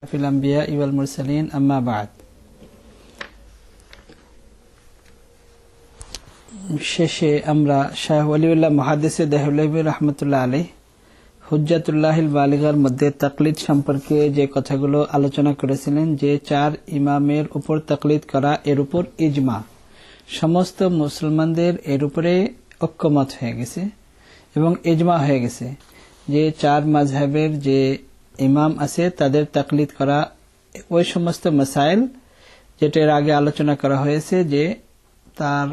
Feel আম্বিয়া ওয়াল মুরসালিন আম্মা বা'দ। শেষে আমরা শাহ ওয়ালিউল্লাহ মুহাদ্দিস দেহলভী রহমতুল্লাহ আলাইহি হুজ্জাতুল্লাহিল বালিগার মধ্যে তাকলিদ সম্পর্কে যে কথাগুলো আলোচনা করেছিলেন, যে চার ইমামের উপর তাকলিদ করা এর উপর ইজমা, সমস্ত মুসলমানদের এর উপরে ঐক্যমত হয়ে গেছে এবং ইজমা হয়ে গেছে যে চার মাযহাবের যে ইমাম আছে তাদের তাকলিদ করা ওই সমস্ত মাসাইল যেটা এর আগে আলোচনা করা হয়েছে যে তার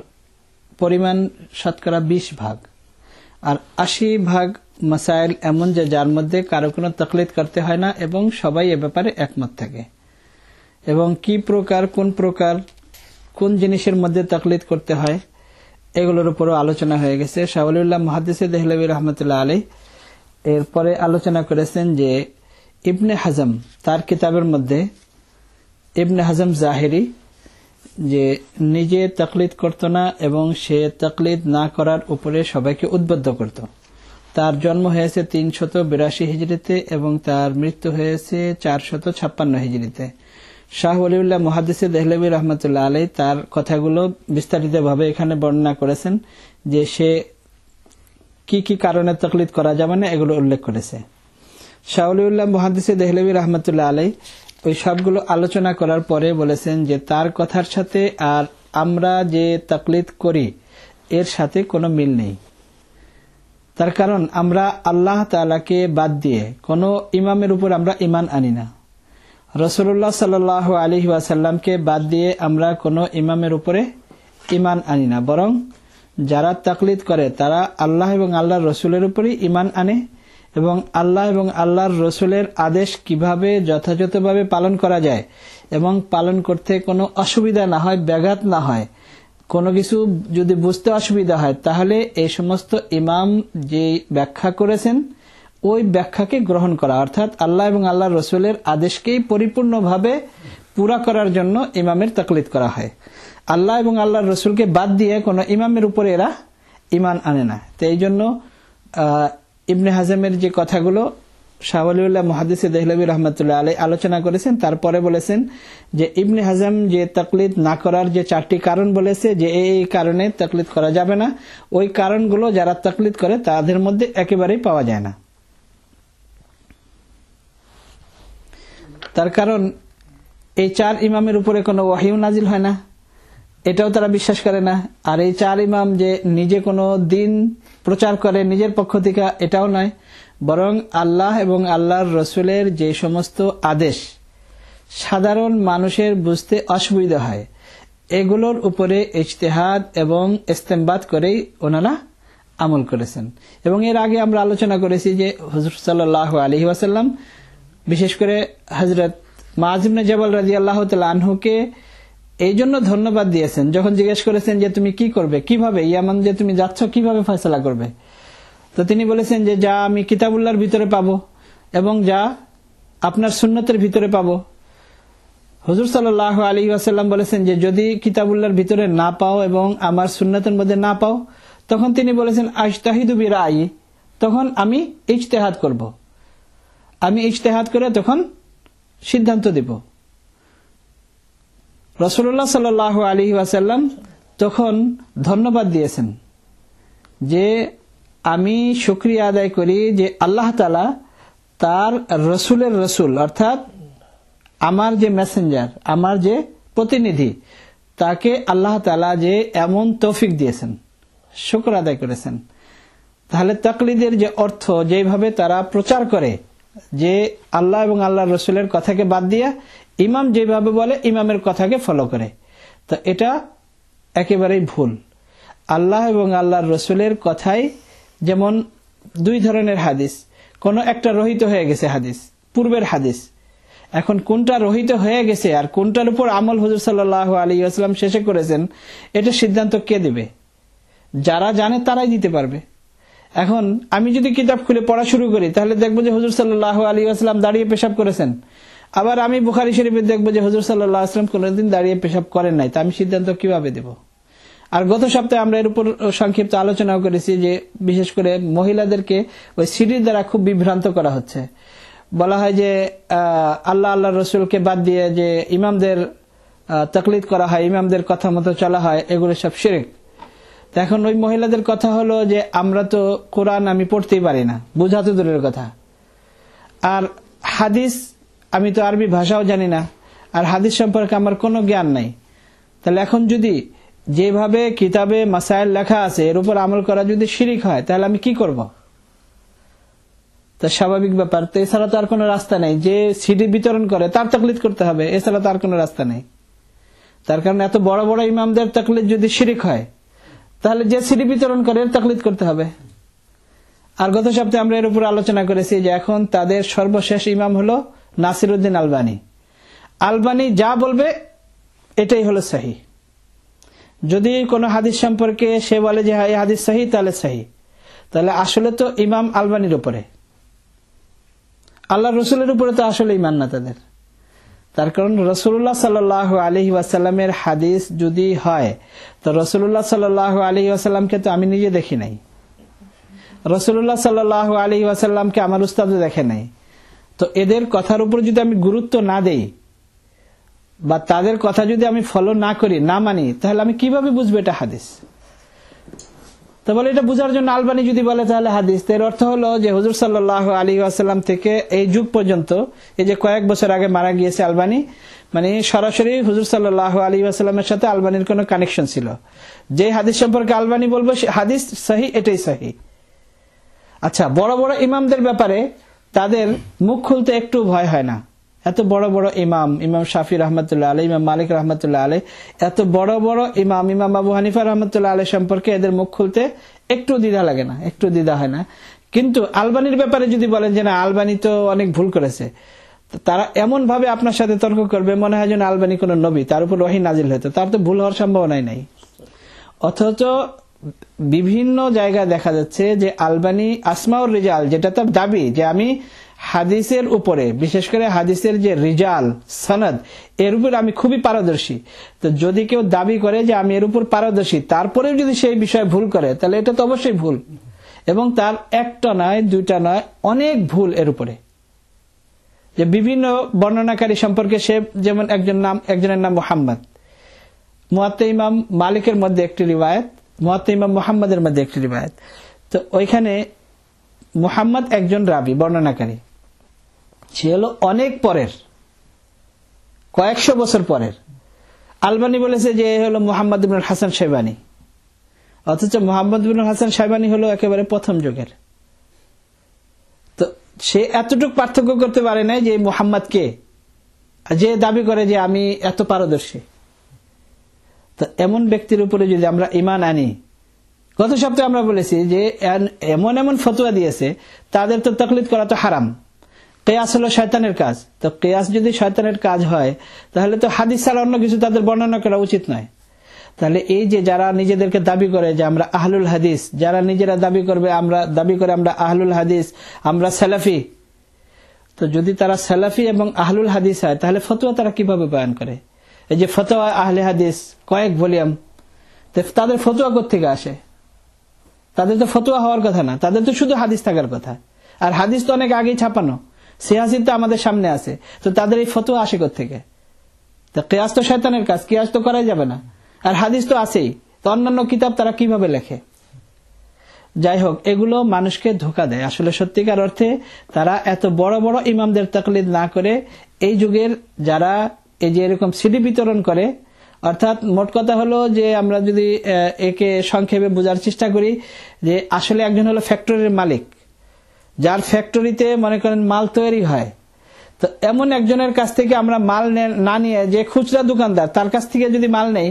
পরিমাণ শতকরা 20 ভাগ, আর 80 ভাগ মাসাইল এমন যে যার মধ্যে কারো কোনো তাকলিদ করতে হয় না এবং সবাই এ ব্যাপারে একমত থাকে, এবং কি প্রকার কোন জিনিসের মধ্যে তাকলিদ করতে হয় এগুলোর উপরও আলোচনা হয়ে গেছে। শাহ ওয়ালিউল্লাহ মুহাদ্দিস দেহলভী রহমতুল্লাহ আলাইহি এরপরে আলোচনা করেছেন যে ইবনে হাজম তার কিতাবের মধ্যে, ইবনে হাজম জাহিরি যে নিজে তাকলিদ করত না এবং সে তাকলিদ না করার উপরে সবাইকে উদ্বুদ্ধ করত। তার জন্ম হয়েছে 382 হিজরিতে এবং তার মৃত্যু হয়েছে 456 হিজরিতে। শাহ ওয়ালিউল্লাহ মুহাদ্দিস দেহলভী রহমতুল্লাহ আলাইহি তার কথাগুলো বিস্তারিতভাবে এখানে বর্ণনা করেছেন যে সে কি কারণে তাকলিদ করা যাবে না এগুলো উল্লেখ করেছে। শাহ ওয়ালিউল্লাহ মুহাদ্দিস দেহলভী রহমতুল্লাহ আলাইহি ওই সবগুলো আলোচনা করার পরে বলেছেন যে তার কথার সাথে আর আমরা যে তাকলিদ করি এর সাথে কোনো মিল নেই। তার কারণ আমরা আল্লাহ তাআলাকে বাদ দিয়ে কোনো ইমামের উপর আমরা ঈমান আনি না, রাসূলুল্লাহ সাল্লাল্লাহু আলাইহি ওয়াসাল্লামকে বাদ দিয়ে আমরা কোনো ইমামের উপরে ঈমান আনি না, বরং যারা তাকলিদ করে তারা আল্লাহ এবং আল্লাহর রসুলের উপরই ঈমান আনে এবং আল্লাহ এবং আল্লাহর রসুলের আদেশ কিভাবে যথাযথভাবে পালন করা যায় এবং পালন করতে কোনো অসুবিধা না হয়, ব্যাঘাত না হয়, কোনো কিছু যদি বুঝতে অসুবিধা হয় তাহলে এই সমস্ত ইমাম যে ব্যাখ্যা করেছেন ওই ব্যাখ্যাকে গ্রহণ করা, অর্থাৎ আল্লাহ এবং আল্লাহর রসুলের আদেশকেই পরিপূর্ণভাবে পুরা করার জন্য ইমামের তাকলিদ করা হয়। আল্লাহ এবং আল্লাহর রসুলকে বাদ দিয়ে কোনো ইমামের উপরে এরা ঈমান আনে না। তো এই জন্য ইবনে হাজমের যে কথাগুলো শাহ ওয়ালিউল্লাহ মুহাদ্দিস দেহলভী রহমতুল্লাহ আলাইহি আলোচনা করেছেন, তারপরে বলেছেন যে ইবনে হাজম যে তাকলিদ না করার যে 4টি কারণ বলেছে যে এই কারণে তাকলিদ করা যাবে না, ওই কারণগুলো যারা তাকলিদ করে তাদের মধ্যে একেবারেই পাওয়া যায় না। তার কারণ এই 4 ইমামের উপরে কোনো ওয়াহিও নাজিল হয় না, এটাও তারা বিশ্বাস করে না। আর এই 4 ইমাম যে নিজে কোনো দিন প্রচার করে নিজের পক্ষ থেকে এটাও নয়, বরং আল্লাহ এবং আল্লাহর রসুলের যে সমস্ত আদেশ সাধারণ মানুষের বুঝতে অসুবিধা হয় এগুলোর উপরে ইজতিহাদ এবং ইস্তেমবাত করেই ওনারা আমল করেছেন। এবং এর আগে আমরা আলোচনা করেছি যে হুজুর সাল্লাল্লাহু আলাইহি ওয়াসাল্লাম বিশেষ করে হযরত মুআয ইবনে জাবাল রাদিয়াল্লাহু তাআলা আনহুকে এই জন্য ধন্যবাদ দিয়েছেন যখন জিজ্ঞেস করেছেন যে তুমি কি করবে, কিভাবে ইয়ামান যে তুমি যাচ্ছ কিভাবে ফয়সালা করবে, তো তিনি বলেছেন যে যা আমি কিতাবুল্লাহর ভিতরে পাবো এবং যা আপনার সুন্নতের ভিতরে পাবো। হুজুর সাল্লাল্লাহু আলাইহি ওয়াসাল্লাম বলেছেন যে যদি কিতাবুল্লাহর ভিতরে না পাও এবং আমার সুন্নতের মধ্যে না পাও তখন তিনি বলেছেন আজতাহিদু বিরাই, তখন আমি ইজতিহাদ করব, আমি ইজতিহাদ করে তখন সিদ্ধান্ত দেব। রাসূলুল্লাহ সাল্লাল্লাহু আলাইহি ওয়াসাল্লাম তখন ধন্যবাদ দিয়েছেন যে আমি শুকরিয়া আদায় করি যে আল্লাহ তাআলা তার রসুলের রসুল অর্থাৎ আমার যে মেসেঞ্জার, আমার যে প্রতিনিধি, তাকে আল্লাহ তাআলা যে এমন তৌফিক দিয়েছেন, শুকর আদায় করেছেন। তাহলে তাকলিদের যে অর্থ, যেভাবে তারা প্রচার করে যে আল্লাহ এবং আল্লাহর রসুলের কথাকে বাদ দিয়ে ইমাম যেভাবে বলে ইমামের কথাকে ফলো করে, তো এটা একেবারেই ভুল। আল্লাহ এবং আল্লাহর রসুলের কথাই যেমন 2 ধরনের হাদিস, কোন একটা রহিত হয়ে গেছে হাদিস, পূর্বের হাদিস, এখন কোনটা রহিত হয়ে গেছে আর কোনটার উপর আমল হুজুর সাল্লাল্লাহু আলাইহি ওয়াসাল্লাম শেষে করেছেন এটা সিদ্ধান্ত কে দিবে? যারা জানে তারাই দিতে পারবে। এখন আমি যদি কিতাব খুলে পড়া শুরু করি তাহলে দেখবো যে হুজুর সাল্লাল্লাহু আলাইহি ওয়াসাল্লাম দাঁড়িয়ে পেশাব করেছেন, আবার আমি বুখারী শরীফে দেখবো যে হুজুর সাল্লাল্লাহু আলাইহি ওয়াসাল্লাম কোনদিন দাঁড়িয়ে পেশাব করেন নাই, তা আমি সিদ্ধান্ত কিভাবে দেব? আর গত সপ্তাহে আমরা এর উপর সংক্ষিপ্ত আলোচনাও করেছি যে বিশেষ করে মহিলাদেরকে ওই সিঁড়ির দ্বারা খুব বিভ্রান্ত করা হচ্ছে। বলা হয় যে আল্লাহ আল্লাহ রসুলকে বাদ দিয়ে যে ইমামদের তাকলিদ করা হয়, ইমামদের কথা মতো চলা হয়, এগুলো সব শিরক। এখন ওই মহিলাদের কথা হলো যে আমরা তো কোরআন আমি পড়তেই পারি না, বোঝা তো দূরের কথা, আর হাদিস আমি তো আরবি ভাষাও জানি না, আর হাদিস সম্পর্কে আমার কোনো জ্ঞান নাই। তাহলে এখন যদি যেভাবে কিতাবে মাসাইল লেখা আছে এর উপর আমল করা যদি শিরিক হয়, তাহলে আমি কি করব? তা স্বাভাবিক ব্যাপার। তো এছাড়া তো আর কোনো রাস্তা নেই। যে সিডি বিতরণ করে তার তাকলিদ করতে হবে, এছাড়া তো আর কোনো রাস্তা নেই। তার কারণে এত বড় বড় ইমামদের তাকলিদ যদি শিরিক হয়, তাহলে যে সিডি বিতরণ করে এর তাকলিদ করতে হবে। আর গত সপ্তাহে আমরা এর উপর আলোচনা করেছি যে এখন তাদের সর্বশেষ ইমাম হলো নাসিরউদ্দিন আলবানী। আলবানী যা বলবে এটাই হলো সহি। যদি কোনো হাদিস সম্পর্কে সে বলে যে এই হাদিস সহি, তাহলে সহি। তাহলে আসলে তো ইমাম আলবানীর উপরে, আল্লাহ রসুলের উপরে তো আসলে ইমান না তাদের। তার কারণ রাসূলুল্লাহ সাল্লাল্লাহু আলাইহি ওয়াসাল্লামের হাদিস যদি হয়, তো রাসূলুল্লাহ সাল্লাল্লাহু আলাইহি ওয়াসাল্লামকে তো আমি নিজে দেখি নাই, রাসূলুল্লাহ সাল্লাল্লাহু আলাইহি ওয়াসাল্লামকে আমার উস্তাদও দেখে নাই। তো এদের কথার উপর যদি আমি গুরুত্ব না দেই বা তাদের কথা যদি আমি ফলো না করি, না মানি, তাহলে আমি কিভাবে বুঝবো এটা হাদিস? তো বলে এটা বুঝার জন্য আলবানী যদি বলে তাহলে হাদিস, এর অর্থ হলো যে হুজুর সাল্লাল্লাহু আলাইহি ওয়াসাল্লাম থেকে এই যুগ পর্যন্ত, এই যে কয়েক বছর আগে মারা গিয়েছে আলবানী, মানে সরাসরি হুজুর সাল্লাল্লাহু আলাইহি ওয়াসাল্লামের সাথে আলবানীর কোনো কানেকশন ছিল। যে হাদিস সম্পর্কে আলবানী বলবো হাদিস সহি, এটাই সহি। আচ্ছা, বড় বড় ইমামদের ব্যাপারে তাদের মুখ খুলতে একটু ভয় হয় না? এত বড় বড় ইমাম, ইমাম শাফি রহমতুল্লাহ আলাইহি, ইমাম মালিক রহমতুল্লাহ আলাইহি, এত বড় বড় ইমাম, ইমাম আবু হানিফা রহমতুল্লাহ আলাইহি সম্পর্কে এদের মুখ খুলতে একটু দ্বিধা লাগে না, একটু দ্বিধা হয় না। কিন্তু আলবানীর ব্যাপারে যদি বলেন যে না আলবানী তো অনেক ভুল করেছে, তারা এমন ভাবে আপনার সাথে তর্ক করবে মনে হয় যেন আলবানী কোন নবী, তার উপর ওহী নাজিল হতো, তার তো ভুল হওয়ার সম্ভাবনাই নাই। অথচ বিভিন্ন জায়গায় দেখা যাচ্ছে যে আলবানী আসমাউর রিজাল, যেটা তার দাবি যে আমি হাদিসের উপরে, বিশেষ করে হাদিসের যে রিজাল সনদ, এর উপর আমি খুবই পারদর্শী। তো যদি কেউ দাবি করে যে আমি এর উপর পারদর্শী, তারপরেও যদি সেই বিষয়ে ভুল করে, তাহলে এটা তো অবশ্যই ভুল। এবং তার একটা নয়, দুইটা নয়, অনেক ভুল এর উপরে। যে বিভিন্ন বর্ণনাকারী সম্পর্কে সে, যেমন একজনের নাম মুহাম্মদ, মুয়াত্তা ইমাম মালিকের মধ্যে একটি রিওয়ায়াত, মুয়াত্তা ইমাম মুহাম্মাদের মধ্যে একটি রিওয়ায়াত। তো ওইখানে মুহাম্মদ একজন রাবী, বর্ণনাকারী, সে হলো অনেক পরের, কয়েকশো বছর পরের। আলবানী বলেছে যে হলো মুহাম্মদ ইবনুল হাসান শাইবানী, অথচ মুহাম্মদ ইবনুল হাসান শাইবানী হলো একেবারে প্রথম যুগের। তো সে এতটুকু পার্থক্য করতে পারে না যে মুহাম্মদ কে, যে দাবি করে যে আমি এত পারদর্শী। তো এমন ব্যক্তির উপরে যদি আমরা ঈমান আনি, গত সপ্তাহে আমরা বলেছি যে এমন এমন ফতোয়া দিয়েছে, তাদের তো তাকলিদ করা তো হারাম। কিয়াস হলো শয়তানের কাজ। তো কিয়াস যদি শয়তানের কাজ হয়, তাহলে তো হাদিস ছাড়া অন্য কিছু তাদের বর্ণনা করা উচিত নয়। তাহলে এই যে যারা নিজেদেরকে দাবি করে যে আমরা আহলুল হাদিস, যারা নিজেরা দাবি করে আমরা আহলুল হাদিস, আমরা সালাফি, তো যদি তারা সালাফি এবং আহলুল হাদিস হয়, তাহলে ফতোয়া তারা কিভাবে বয়ান করে? এই যে ফতোয়া আহলে হাদিস কয়েক ভলিউম, তাদের ফতোয়া কোত্থেকে আসে? তাদের তো ফতোয়া হওয়ার কথা না, তাদের তো শুধু হাদিস থাকার কথা। আর হাদিস তো অনেক আগেই ছাপানো, সিয়াসিদ তো আমাদের সামনে আছে, তো তাদের এই ফতোয়া আসে কোত্থেকে? তো কিয়াস তো শয়তানের কাজ, কিয়াস তো করাই যাবে না। আর হাদিস তো আছেই, তো অন্যান্য কিতাব তারা কিভাবে লেখে? যাই হোক, এগুলো মানুষকে ধোঁকা দেয়। আসলে সত্যিকার অর্থে তারা এত বড় বড় ইমামদের তাকলিদ না করে, এই যুগের যারা এই যে এরকম সিডি বিতরণ করে, অর্থাৎ মোট কথা হলো যে আমরা যদি একে সংক্ষেপে বোঝার চেষ্টা করি, যে আসলে একজন হলো ফ্যাক্টরির মালিক, যার ফ্যাক্টরিতে মনে করেন মাল তৈরি হয়। তো এমন একজনের কাছ থেকে আমরা মাল না নিয়ে যে খুচরা দোকানদার, তার কাছ থেকে যদি মাল নেই,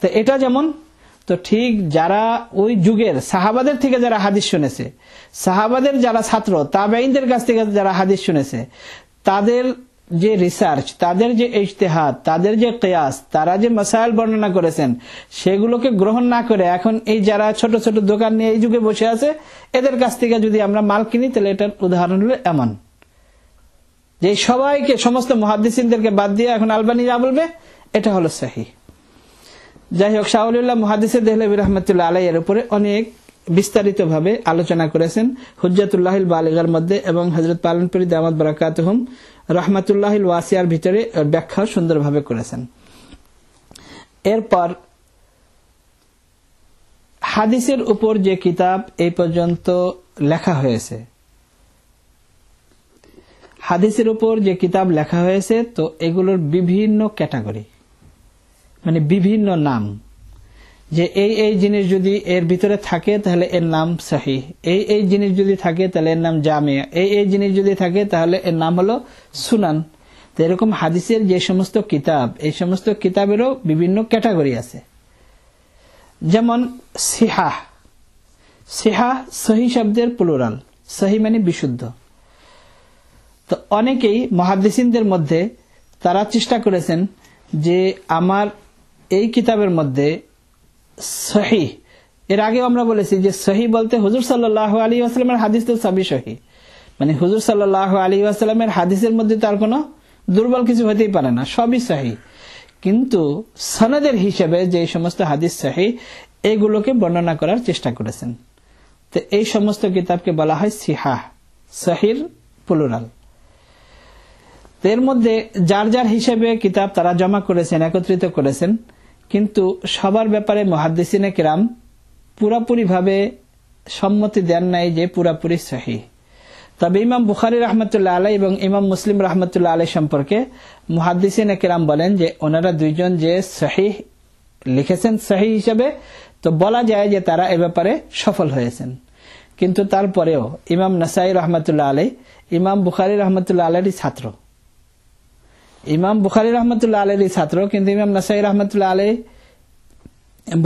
তো এটা যেমন, তো ঠিক যারা ওই যুগের সাহাবাদের থেকে যারা হাদিস শুনেছে, সাহাবাদের যারা ছাত্র, তাবেঈনদের কাছ থেকে যারা হাদিস শুনেছে, তাদের যে রিসার্চ, তাদের যে ইজতিহাদ, তাদের যে কিয়াস, তারা যে মাসাইল বর্ণনা করেছেন, সেগুলোকে গ্রহণ না করে এখন এই যারা ছোট ছোট দোকান নিয়ে এই যুগে বসে আছে, এদের কাছ থেকে যদি আমরা মাল কিনি, তাহলে এটার উদাহরণ হলো এমন যে সবাইকে, সমস্ত মুহাদ্দিসিনদেরকে বাদ দিয়ে এখন আলবানী যা বলবে এটা হলো সহিহ। যাই হোক, শাহ ওলিউল্লাহ মুহাদ্দিস দেহলভী রাহমাতুল্লাহ আলাইহি এর উপরে অনেক বিস্তারিতভাবে আলোচনা করেছেন হুজ্জাতুল্লাহিল বালিগার মধ্যে, এবং হযরত পালনপুরী দামাত বারাকাতুহুম রাহমাতুল্লাহিল ওয়াসিয়ার ভিতরে ব্যাখ্যা সুন্দরভাবে করেছেন। এরপর হাদিসের উপর যে কিতাব এই পর্যন্ত লেখা হয়েছে, হাদিসের উপর যে কিতাব লেখা হয়েছে, তো এগুলোর বিভিন্ন ক্যাটাগরি, মানে বিভিন্ন নাম, যে এই জিনিস যদি এর ভিতরে থাকে তাহলে এর নাম সহিহ, এই জিনিস যদি থাকে তাহলে এর নাম জামিয়া, এই জিনিস যদি থাকে তাহলে এর নাম হলো সুনান। তো এরকম হাদিসের যে সমস্ত কিতাব, এই সমস্ত কিতাবেরও বিভিন্ন ক্যাটাগরি আছে। যেমন সিহাহ, সিহাহ সহি শব্দের প্লুরাল, সহি মানে বিশুদ্ধ। তো অনেকেই মুহাদ্দিসিনদের মধ্যে তারা চেষ্টা করেছেন যে আমার এই কিতাবের মধ্যে সহি, এর আগেও আমরা বলেছি যে সহি বলতে হুজুর সাল্লাল্লাহু আলাইহি ওয়াসাল্লামের হাদিস তো সবই সহি, মানে হুজুর সাল্লাল্লাহু আলাইহি ওয়াসাল্লামের হাদিসের মধ্যে তার কোনো দুর্বল কিছু হতেই পারে না, সবই সহি। কিন্তু সনদের হিসেবে যে সমস্ত হাদিস সহি, এগুলোকে বর্ণনা করার চেষ্টা করেছেন। তো এই সমস্ত কিতাবকে বলা হয় সিহাহ, সহির প্লুরাল। এর মধ্যে যার যার হিসেবে কিতাব তারা জমা করেছেন, একত্রিত করেছেন, কিন্তু সবার ব্যাপারে মুহাদ্দিসিনে কিরাম পুরাপুরি ভাবে সম্মতি দেন নাই যে পুরাপুরি সহিহ। তবে ইমাম বুখারী রাহমাতুল্লাহ আলাইহি এবং ইমাম মুসলিম রাহমাতুল্লাহ আলাইহি সম্পর্কে মুহাদ্দিসিনে কিরাম বলেন যে ওনারা দুইজন যে সহিহ লিখেছেন সহিহ হিসেবে, তো বলা যায় যে তারা এ ব্যাপারে সফল হয়েছেন। কিন্তু তারপরেও ইমাম নাসাই রাহমাতুল্লাহ আলাইহি ইমাম বুখারী রাহমাতুল্লাহ আলাইহির ছাত্র, ইমাম বুখারী রাহমাতুল্লাহ আলাইহির ছাত্র, কিন্তু ইমাম নাসাই রাহমাতুল্লাহ আলাইহি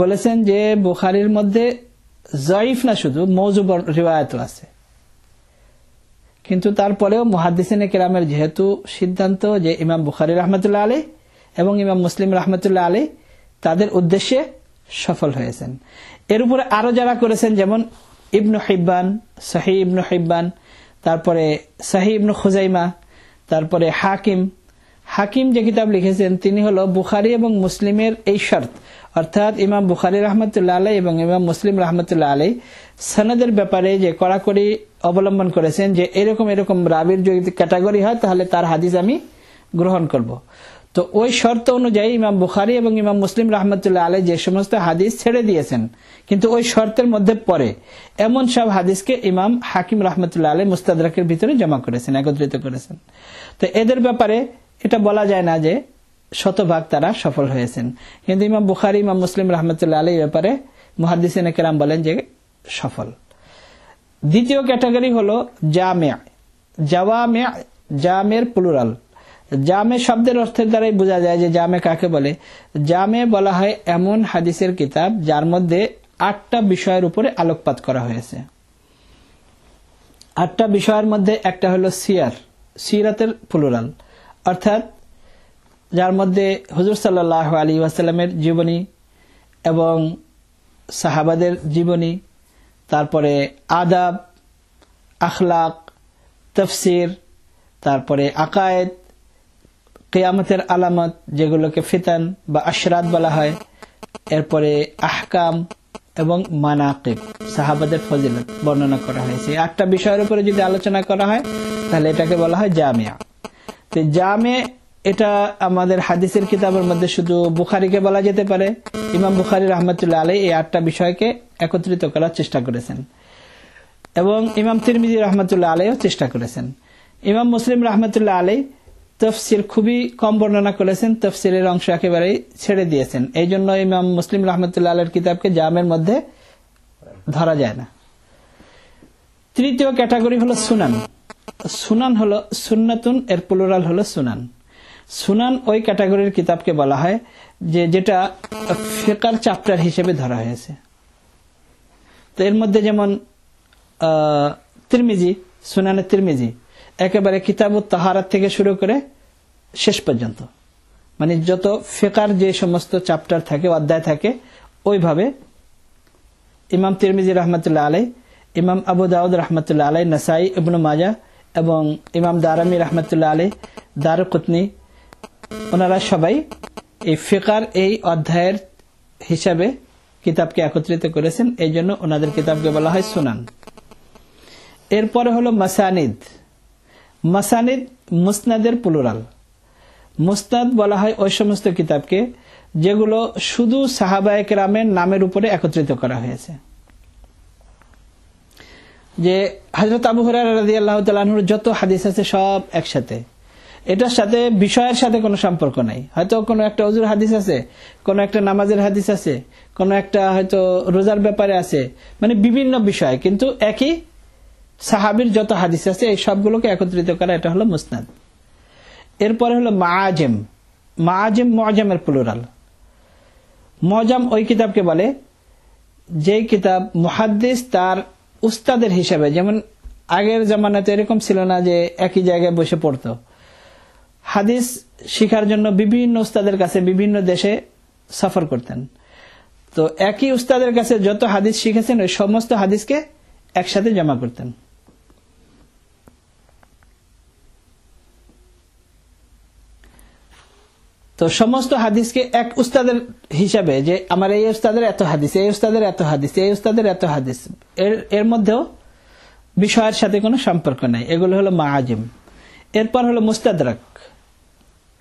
বলেছেন যে বুখারীর মধ্যে যায়িফ না শুধু মওযু রিওয়ায়াতও আছে। কিন্তু তারপরেও মুহাদ্দিসিনে কেরামের যেহেতু সিদ্ধান্ত যে ইমাম বুখারী রাহমাতুল্লাহ আলাইহি এবং ইমাম মুসলিম রাহমাতুল্লাহ আলাইহি তাদের উদ্দেশ্যে সফল হয়েছেন। এর উপরে আরো যারা করেছেন, যেমন ইবনু হিব্বান, সহিহ ইবনু হিব্বান, তারপরে সহিহ ইবনু খুজাইমা, তারপরে হাকিম। হাকিম যে কিতাব লিখেছেন তিনি হলো বুখারী এবং মুসলিমের এই শর্ত, অর্থাৎ ইমাম বুখারী রাহমাতুল্লাহ আলাইহি এবং ইমাম মুসলিম রাহমাতুল্লাহ আলাইহি সনদের ব্যাপারে যে কড়াকড়ি অবলম্বন করেছেন যে এরকম এরকম রাবির যদি ক্যাটাগরি হয় তাহলে তার হাদিস আমি গ্রহণ করব। তো ওই শর্ত অনুযায়ী ইমাম বুখারী এবং ইমাম মুসলিম রাহমাতুল্লাহ আলাইহি যে সমস্ত হাদিস ছেড়ে দিয়েছেন, কিন্তু ওই শর্তের মধ্যে পড়ে এমন সব হাদিসকে ইমাম হাকিম রাহমাতুল্লাহ আলাইহি মুস্তাদরাকের ভিতরে জমা করেছেন, একত্রিত করেছেন। তো এদের ব্যাপারে এটা বলা যায় না যে শতভাগ তারা সফল হয়েছেন, কিন্তু ইমাম বুখারী ইমাম মুসলিম রাহমাতুল্লাহ আলাইহি ব্যাপারে মুহাদ্দিসিনে কেরাম বলেন যে সফল। দ্বিতীয় ক্যাটাগরি হলো জামে, জাওয়ামে, জামের প্লুরাল। জামে শব্দের অর্থের দ্বারাই বোঝা যায় যে জামে কাকে বলে। জামে বলা হয় এমন হাদিসের কিতাব যার মধ্যে 8টা বিষয়ের উপরে আলোকপাত করা হয়েছে। 8টা বিষয়ের মধ্যে একটা হলো সিয়ার, সিরাতের প্লুরাল, অর্থাৎ যার মধ্যে হুজুর সাল্লাল্লাহু আলাইহি ওয়াসাল্লামের জীবনী এবং সাহাবাদের জীবনী, তারপরে আদাব, আখলাক, তাফসির, তারপরে আকায়েদ, কিয়ামতের আলামত যেগুলোকে ফিতান বা আশরাত বলা হয়, এরপরে আহকাম এবং মানাকিব, সাহাবাদের ফজিলত বর্ণনা করা হয়েছে। 8টা বিষয়ের উপরে যদি আলোচনা করা হয় তাহলে এটাকে বলা হয় জামিয়া। তো জামে এটা আমাদের হাদিসের কিতাবের মধ্যে শুধু বুখারীকে বলা যেতে পারে। ইমাম বুখারী রাহমাতুল্লাহ আলাইহি এই 8টা বিষয়কে একত্রিত করার চেষ্টা করেছেন এবং ইমাম তিরমিজি রাহমাতুল্লাহ আলাইহিও চেষ্টা করেছেন। ইমাম মুসলিম রাহমাতুল্লাহ আলাইহি তাফসীর খুবই কম বর্ণনা করেছেন, তাফসীরের অংশ একেবারে ছেড়ে দিয়েছেন। এই জন্য ইমাম মুসলিম রাহমাতুল্লাহ আলাইহির কিতাবকে জামের মধ্যে ধরা যায় না। তৃতীয় ক্যাটাগরি হলো সুনান। সুনান হলো সুন্নাতুন, এর প্লুরাল হলো সুনান। সুনান ওই ক্যাটাগরির কিতাবকে বলা হয় যে যেটা ফিকহের চ্যাপ্টার হিসেবে ধরা হয়েছে। তো এর মধ্যে যেমন তিরমিজি, সুনানে তিরমিজি একেবারে কিতাবুত তাহারাত থেকে শুরু করে শেষ পর্যন্ত, মানে যত ফিকহের যে সমস্ত চ্যাপ্টার থাকে, অধ্যায় থাকে, ওইভাবে ইমাম তিরমিজি রাহমাতুল্লাহ আলাইহি, ইমাম আবু দাউদ রাহমাতুল্লাহ আলাইহি, নাসাই, ইবনে মাজাহ এবং ইমাম দারামি রাহমাতুল্লাহ আলাইহি, দারকুতনি, ওনারা সবাই এই ফিকহের এই অধ্যায়ের হিসাবে কিতাবকে একত্রিত করেছেন, এই জন্য ওনাদের কিতাবকে বলা হয় সুনান। এরপরে হলো মাসানিদ। মাসানিদ মুসনাদের প্লুরাল। মুসনাদ বলা হয় ওই সমস্ত কিতাবকে যেগুলো শুধু সাহাবায়ে কেরামের নামের উপরে একত্রিত করা হয়েছে। যে হযরত আবু হুরায়রা রাদিয়াল্লাহু তাআলা আনহুর যত হাদিস আছে সব একসাথে, এটার সাথে বিষয়ের সাথে কোনো সম্পর্ক নাই। হয়তো কোনো একটা ওযুর হাদিস আছে, কোনো একটা নামাজের হাদিস আছে, কোনো একটা হয়তো রোজার ব্যাপারে আছে, মানে বিভিন্ন বিষয়, কিন্তু একই সাহাবীর যত হাদিস আছে এই সবগুলোকে একত্রিত করা, এটা হলো মুসনাদ। এরপরে হলো মাআজিম। মাআজিম মুআজামের প্লুরাল। মুআজাম ওই কিতাবকে বলে যে কিতাব মুহাদ্দিস তার উস্তাদের হিসাবে, যেমন আগের জামানাতে এরকম ছিল না যে একই জায়গায় বসে পড়তো, হাদিস শিখার জন্য বিভিন্ন উস্তাদের কাছে বিভিন্ন দেশে সফর করতেন। তো একই উস্তাদের কাছে যত হাদিস শিখেছেন ওই সমস্ত হাদিসকে একসাথে জমা করতেন। তো সমস্ত হাদিসকে এক উস্তাদের হিসাবে, যে আমার এই উস্তাদের এত হাদিস, এই উস্তাদের এত হাদিস, এই উস্তাদের এত হাদিস, এর মধ্যেও বিষয়ের সাথে কোনো সম্পর্ক নাই, এগুলো হলো মাআজিম। এরপর হলো মুস্তাদরাক।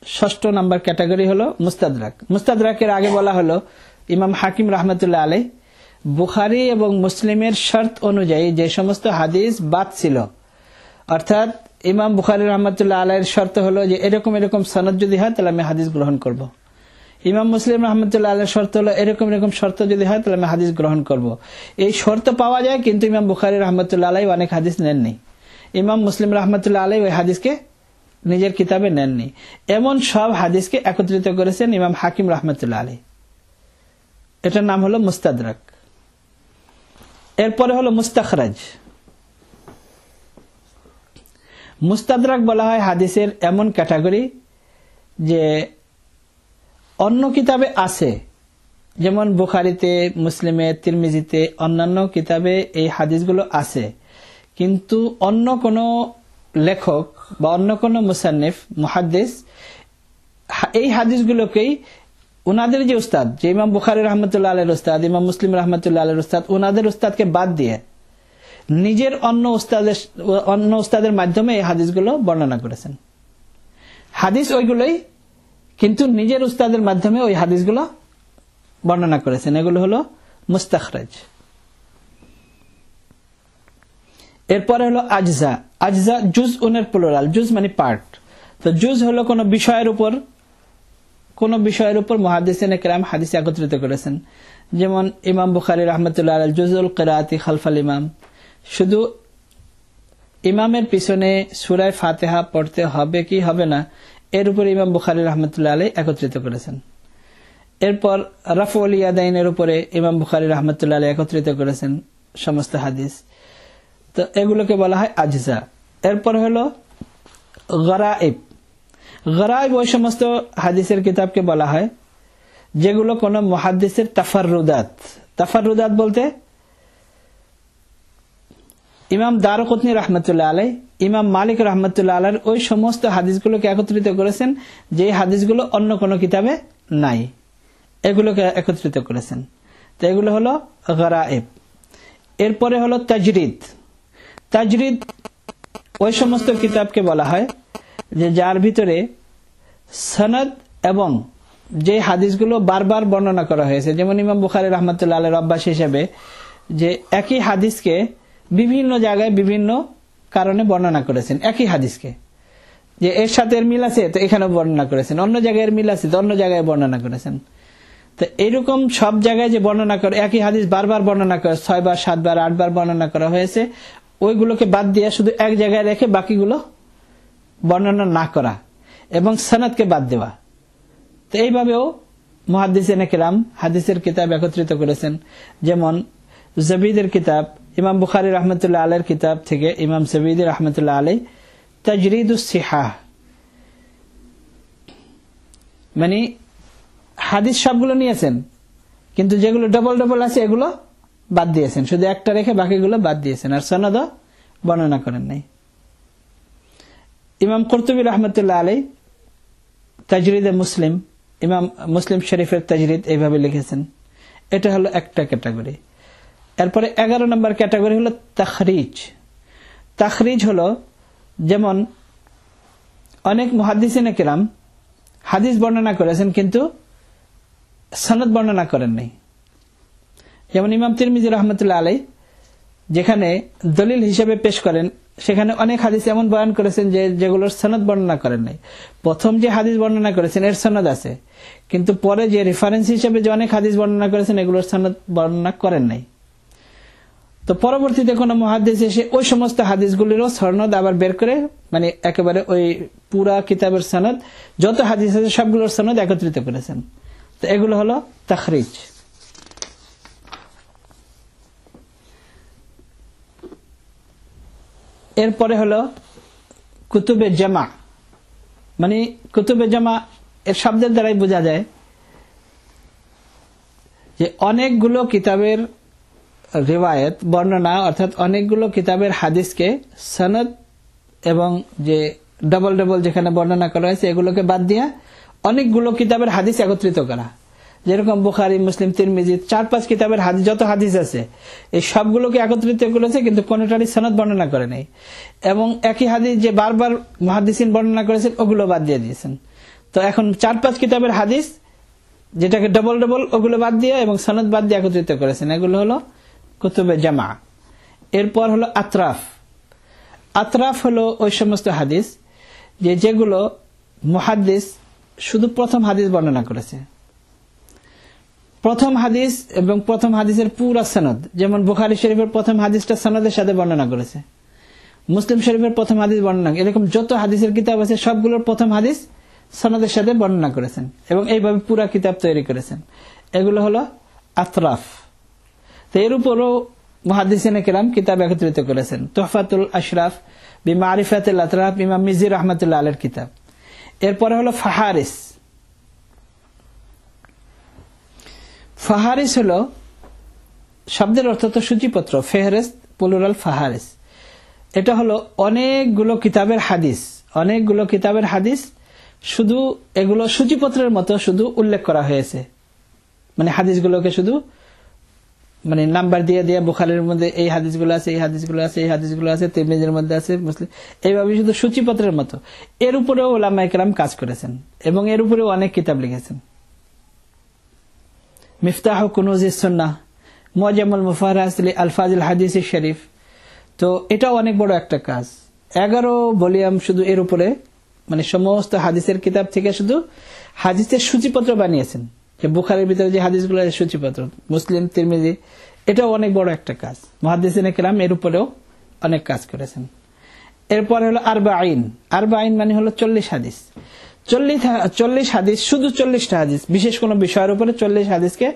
ষষ্ঠ নাম্বার ক্যাটাগরি হলো মুস্তাদরাক। মুস্তাদরাকের আগে বলা হলো ইমাম হাকিম রাহমাতুল্লাহ আলাইহি বুখারী এবং মুসলিমের শর্ত অনুযায়ী যে সমস্ত হাদিস বাদ ছিল, অর্থাৎ ইমাম বুখারী রাহমাতুল্লাহ আলাইহির শর্ত হলো যে এরকম এরকম সনদ যদি হয় তাহলে আমি হাদিস গ্রহণ করব। ইমাম মুসলিম রাহমাতুল্লাহ আলাইহির শর্ত হলো এরকম এরকম শর্ত যদি হয় তাহলে আমি হাদিস গ্রহণ করব। এই শর্ত পাওয়া যায়, কিন্তু ইমাম বুখারী রাহমাতুল্লাহ আলাইহি অনেক হাদিস নেননি। ইমাম মুসলিম রাহমাতুল্লাহ আলাইহি ওই হাদিসকে নিজের কিতাবে নেননি। এমন সব হাদিসকে একত্রিত করেছেন ইমাম হাকিম রাহমাতুল্লাহ আলাইহি। এটার নাম হলো মুস্তাদরাক। এরপরে হলো মুস্তাখরাজ। মুস্তাদরাক বলা হয় হাদিসের এমন ক্যাটাগরি যে অন্য কিতাবে আছে, যেমন বুখারীতে, মুসলিমে, তিরমিজিতে, অন্যান্য কিতাবে এই হাদিসগুলো আছে, কিন্তু অন্য কোনো লেখক বা অন্য কোনো মুসান্নিফ মুহাদ্দিস এই হাদিসগুলোকেই ওনাদের যে উস্তাদ, যে ইমাম বুখারী রাহমাতুল্লাহ আলাইহির উস্তাদ, ইমাম মুসলিম রাহমাতুল্লাহ আলাইহির উস্তাদ, ওনাদের উস্তাদকে বাদ দিয়ে নিজের অন্য উস্তাদের মাধ্যমে এই হাদিসগুলো বর্ণনা করেছেন। হাদিস ওইগুলোই, কিন্তু নিজের উস্তাদের মাধ্যমে ওই হাদিসগুলো বর্ণনা করেছেন। এগুলো হলো মুস্তাখরাজ। এরপরে হলো আজজা। আজজা জুজউনের প্লুরাল। জুজ মানে পার্ট। তো জুজ হলো কোন বিষয়ের উপর মুহাদ্দিসিনে কেরাম হাদিস একত্রিত করেছেন। যেমন ইমাম বুখারী রাহমাতুল্লাহ আলাইহি জুজুল কিরাআতি খালফাল ইমাম, শুধু ইমামের পিছনে সূরা ফাতিহা পড়তে হবে কি হবে না এর উপর ইমাম বুখারী রাহমাতুল্লাহ আলাইহি একত্রিত করেছেন। এরপর রাফউল ইয়াদাইনের উপরে ইমাম বুখারী রাহমাতুল্লাহ আলাইহি একত্রিত করেছেন সমস্ত হাদিস। তো এগুলোকে বলা হয় আজজা। এরপর হলো গরাইব। গরাইব ওই সমস্ত হাদিসের কিতাবকে বলা হয় যেগুলো কোন মুহাদ্দিসের তাফাররুদাত। তাফাররুদাত বলতে ইমাম দারকুতনি রাহমাতুল্লাহ আলাইহি, ইমাম মালিক রাহমাতুল্লাহ আলাইহির ওই সমস্ত হাদিসগুলোকে একত্রিত করেছেন যে হাদিসগুলো অন্য কোনো কিতাবে নাই, এগুলোকে একত্রিত করেছেন। তো এগুলো হলো গরাইব। এরপরে হলো তাজরিদ। তাজরিদ ওই সমস্ত কিতাবকে বলা হয় যে যার ভিতরে সনদ এবং যে হাদিসগুলো বারবার বর্ণনা করা হয়েছে, যেমন ইমাম বুখারী রাহমাতুল্লাহ আলাইহির অভ্যাস হিসেবে যে একই হাদিসকে বিভিন্ন জায়গায় বিভিন্ন কারণে বর্ণনা করেছেন। একই হাদিসকে যে এর সাথে এর মিল আছে তো এখানে বর্ণনা করেছেন, অন্য জায়গায় এর মিল আছে তো অন্য জায়গায় বর্ণনা করেছেন। তো এরকম সব জায়গায় যে বর্ণনা করে একই হাদিস বারবার বর্ণনা করে 6 বার 7 বার 8 বার বর্ণনা করা হয়েছে, ওইগুলোকে বাদ দিয়ে শুধু এক জায়গায় রেখে বাকিগুলো বর্ণনা না করা এবং সনদকে বাদ দেওয়া। তো এইভাবেও মুহাদ্দিসিনে কেরাম হাদিসের কিতাব একত্রিত করেছেন। যেমন জবিদের কিতাব, ইমাম বুখারী রাহমাতুল্লাহ আলাইহির কিতাব থেকে ইমাম জবিদি রাহমাতুল্লাহ আলাইহি তাজরিদুস সিহাহ, মানে হাদিস সবগুলো নিয়েছেন কিন্তু যেগুলো ডবল ডবল আছে এগুলো বাদ দিয়েছেন, শুধু একটা রেখে বাকিগুলো বাদ দিয়েছেন, আর সনদও বর্ণনা করেন নাই। ইমাম কুরতুবী রাহমাতুল্লাহ আলাইহি তাজরিদে মুসলিম, ইমাম মুসলিম শরীফের তাজরিদ এইভাবে লিখেছেন। এটা হলো একটা ক্যাটাগরি। এরপরে 11 নম্বর ক্যাটাগরি হলো তাখরিজ। তাখরিজ হলো যেমন অনেক মুহাদ্দিসিনে কেরাম হাদিস বর্ণনা করেছেন কিন্তু সনদ বর্ণনা করেন নাই। যেমন ইমাম তিরমিজি রাহমাতুল্লাহ আলাইহি যেখানে দলিল হিসেবে পেশ করেন সেখানে অনেক হাদিস এমন বয়ান করেছেন যেগুলোর সনদ বর্ণনা করেন নাই। প্রথম যে হাদিস বর্ণনা করেছেন এর সনদ আছে, কিন্তু পরে যে রেফারেন্স হিসেবে যে অনেক হাদিস বর্ণনা করেছেন এগুলোর সনদ বর্ণনা করেন নাই। তো পরবর্তীতে কোন মুহাদ্দিস এসে ওই সমস্ত হাদিসগুলিরও সনদ আবার বের করে মানে একেবারে ওই পুরা কিতাবের সনদ যত হাদিস আছে সবগুলোর সনদ একত্রিত করেছেন। তো এগুলো হলো তাখরিজ। এরপরে হলো কুতুবে জামা। মানে কুতুবে জামা এর শব্দের দ্বারাই বোঝা যায় যে অনেকগুলো কিতাবের রিওয়ায়াত বর্ণনা অর্থাৎ অনেকগুলো কিতাবের হাদিসকে সনদ এবং যে ডবল ডবল যেখানে বর্ণনা করা হয়েছে এগুলোকে বাদ দিয়ে অনেকগুলো কিতাবের হাদিস একত্রিত করা। যেরকম বুখারী, মুসলিম, তিরমিজি 4-5 কিতাবের হাদিস যত হাদিস আছে এই সবগুলোকে একত্রিত করেছে কিন্তু কোনটারই সনদ বর্ণনা করে নাই, এবং একই হাদিস যে বারবার মুহাদ্দিসিন বর্ণনা করেছেন ওগুলো বাদ দিয়ে দিয়েছেন। তো এখন 4-5 কিতাবের হাদিস যেটাকে ডবল ডবল ওগুলো বাদ দিয়ে এবং সনদ বাদ দিয়ে একত্রিত করেছেন, এগুলো হলো কুতুবে জামা। এরপর হলো আতরাফ। আতরাফ হলো ওই সমস্ত হাদিস যেগুলো মুহাদ্দিস শুধু প্রথম হাদিস বর্ণনা করেছে, প্রথম হাদিস এবং প্রথম হাদিসের পুরা সনদ। যেমন বুখারী শরীফের প্রথম হাদিসটা সনদের সাথে বর্ণনা করেছে, মুসলিম শরীফের প্রথম হাদিস বর্ণনা, এরকম যত হাদিসের কিতাব আছে সবগুলোর প্রথম হাদিস সনদের সাথে বর্ণনা করেছেন এবং এইভাবে পুরা কিতাব তৈরি করেছেন। এগুলো হলো আতরাফ। তো এর উপরও মুহাদ্দিসিনে কেরাম কিতাব একত্রিত করেছেন। তুহফাতুল আশরাফ বিমারিফাতিল আতরাফ ইমাম মিজি রাহমাতুল্লাহ আলাইহির কিতাব। এরপরে হলো ফাহারিস। ফাহারিস হলো শব্দের অর্থ তো সূচিপত্র, ফেহরিস্ত প্লুরাল ফাহারিস। এটা হলো অনেকগুলো কিতাবের হাদিস, অনেকগুলো কিতাবের হাদিস শুধু এগুলো সূচিপত্রের মতো শুধু উল্লেখ করা হয়েছে, মানে হাদিসগুলোকে শুধু মানে নাম্বার দিয়ে দিয়ে বুখারীর মধ্যে এই হাদিসগুলো আছে, এই হাদিসগুলো আছে, এই হাদিসগুলো আছে, তিরমিজির মধ্যে আছে, মুসলিম, এইভাবে শুধু সূচিপত্রের মতো। এর উপরেও উলামায়ে কেরাম কাজ করেছেন এবং এর উপরেও অনেক কিতাব লিখেছেন। মিফতাহ কুনুজিস সুন্নাহ, মুআজ্জামুল মুফারাস লি আলফাজিল হাদিস শরীফ। তো এটাও অনেক বড় একটা কাজ। 11 ভলিউম শুধু এর উপরে, মানে সমস্ত হাদিসের কিতাব থেকে শুধু হাদিসের সূচিপত্র বানিয়েছেন। যে বুখারীর ভিতরে যে হাদিসগুলো আছে সূচিপত্র, মুসলিম, তিরমিজি, এটাও অনেক বড় একটা কাজ। মুহাদ্দিসিনে কেরাম এর উপরেও অনেক কাজ করেছেন। এরপর হলো আরবাঈন। আরবাঈন মানে হলো 40 হাদিস। 40 হাদিস, শুধু 40টা হাদিস, বিশেষ কোন বিষয়ের উপরে 40 হাদিসকে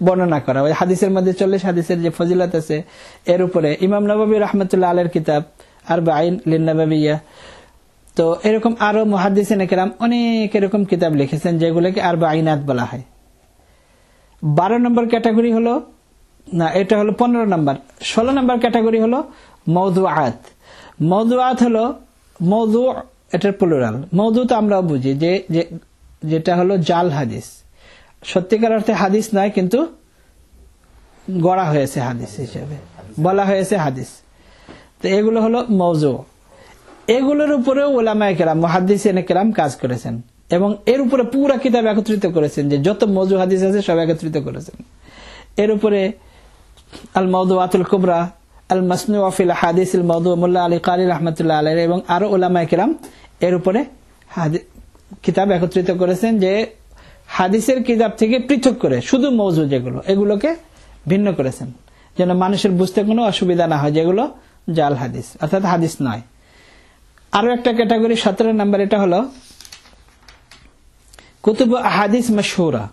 বর্ণনা করা। ওই হাদিসের মধ্যে 40 হাদিসের যে ফজিলত আছে এর উপরে ইমাম নববী রাহমাতুল্লাহ আলাইহির কিতাব আরবাঈন লিন-নববিয়্যাহ। তো এরকম আরো মুহাদ্দিসিনে কেরাম অনেক এরকম কিতাব লিখেছেন যেগুলোকে আরবাঈনাত বলা হয়। 12 নম্বর ক্যাটাগরি হলো, না এটা হলো 15 নম্বর। 16 নম্বর ক্যাটাগরি হলো মাওদুআত। মাওদুআত হলো মাওদু, এটার প্লুরাল। মাওদু তো আমরা বুঝি যে যেটা হলো জাল হাদিস, সত্যিকার অর্থে হাদিস নয় কিন্তু গড়া হয়েছে হাদিস হিসেবে, বলা হয়েছে হাদিস। তো এগুলো হলো মাওজু। এগুলোর উপরেও উলামায়ে কেরাম, মুহাদ্দিসিনে কেরাম কাজ করেছেন এবং এর উপরে পুরা কিতাব একত্রিত করেছেন, যে যত মাওজু হাদিস আছে সব একত্রিত করেছেন। এর উপরে আল মাওদুআতুল কুবরা, আল মাসনুউ ফিল হাদিসিল মাওদু, মোল্লা আলী কারি রাহমাতুল্লাহ আলাইহি এবং আরো উলামায়ে কেরাম এর উপরে কিতাব একত্রিত করেছেন, যে হাদিসের কিতাব থেকে পৃথক করে শুধু মাওজু যেগুলো, এগুলোকে ভিন্ন করেছেন যেন মানুষের বুঝতে কোনো অসুবিধা না হয়, যেগুলো জাল হাদিস অর্থাৎ হাদিস নয়। আরো একটা ক্যাটাগরি 17 নম্বর, এটা হলো কুতুব আহাদিস মাশহুরা।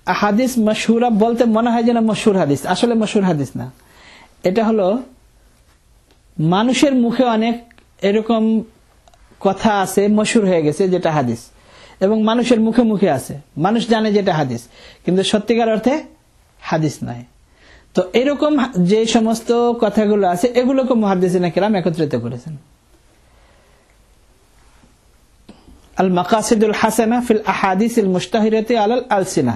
আহাদিস মাশহুরা বলতে মনে হয় যেন মশহুর হাদিস, আসলে মশহুর হাদিস না। এটা হলো মানুষের মুখে অনেক এরকম কথা আছে মশহুর হয়ে গেছে যেটা হাদিস, এবং মানুষের মুখে মুখে আছে, মানুষ জানে যেটা হাদিস কিন্তু সত্যিকার অর্থে হাদিস নয়। তো এরকম যে সমস্ত কথাগুলো আছে এগুলোকে মুহাদ্দিসিনে কেরাম একত্রিত করেছেন। আল মাকাসিদুল হাসানা ফিল আহাদিসিল মুশতাহিরাতি আলাল আলসিনা।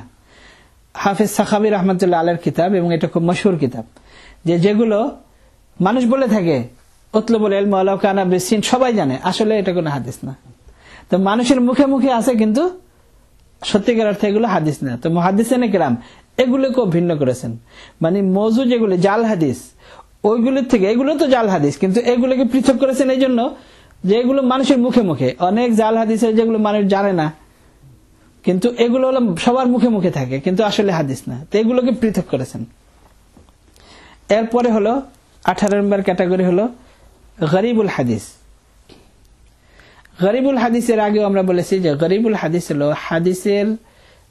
হাফিজ সাখাবী রাহমাতুল্লাহ আলাইহির কিতাব, এবং এটা খুব মশহুর কিতাব, যেগুলো মানুষ বলে থাকে উতলুবুল ইলম ওয়ালাউ কানা বিসিন, সবাই জানে, আসলে এটা কোনো হাদিস না। তো মানুষের মুখে মুখে আছে, কিন্তু সত্যিকার অর্থে এগুলো হাদিস না। তো মুহাদ্দিসিনে কেরাম এগুলোকেও ভিন্ন করেছেন। মানে মওযু যেগুলো জাল হাদিস, ওইগুলোর থেকে এগুলো তো জাল হাদিস, কিন্তু এগুলোকে পৃথক করেছেন এই জন্য যে এগুলো মানুষের মুখে মুখে। অনেক জাল হাদিসের যেগুলো মানুষ জানে না, কিন্তু এগুলো হলো সবার মুখে মুখে থাকে, কিন্তু আসলে হাদিস না। তো এগুলোকে পৃথক করেছেন। এরপরে হলো 18 নম্বর ক্যাটাগরি হলো গরিবুল হাদিস। গরিবুল হাদিসের আগেও আমরা বলেছি যে গরিবুল হাদিস হলো হাদিসের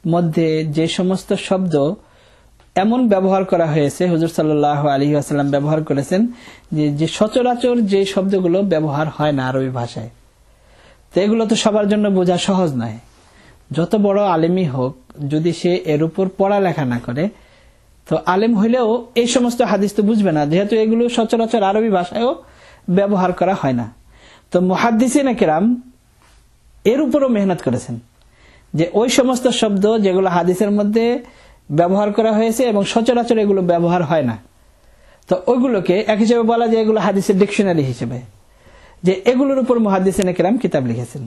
মধ্যে যে সমস্ত শব্দ এমন ব্যবহার করা হয়েছে, হুজুর সাল্লাল্লাহু আলাইহি ওয়াসাল্লাম ব্যবহার করেছেন যে সচরাচর যে শব্দগুলো ব্যবহার হয় না আরবি ভাষায়। তো এগুলো তো সবার জন্য বোঝা সহজ নয়। যত বড় আলেমই হোক, যদি সে এর উপর পড়ালেখা না করে, তো আলেম হইলেও এই সমস্ত হাদিস তো বুঝবে না, যেহেতু এগুলো সচরাচর আরবি ভাষায়ও ব্যবহার করা হয় না। তো মুহাদ্দিসিনে কেরাম এর উপরও মেহনত করেছেন যে ওই সমস্ত শব্দ যেগুলো হাদিসের মধ্যে ব্যবহার করা হয়েছে এবং সচরাচর এগুলো ব্যবহার হয় না, তো ওইগুলোকে এক হিসেবে বলা যায় এগুলো হাদিসের ডিকশনারি হিসেবে, যে এগুলোর উপর মুহাদ্দিসিনে কেরাম কিতাব লিখেছেন।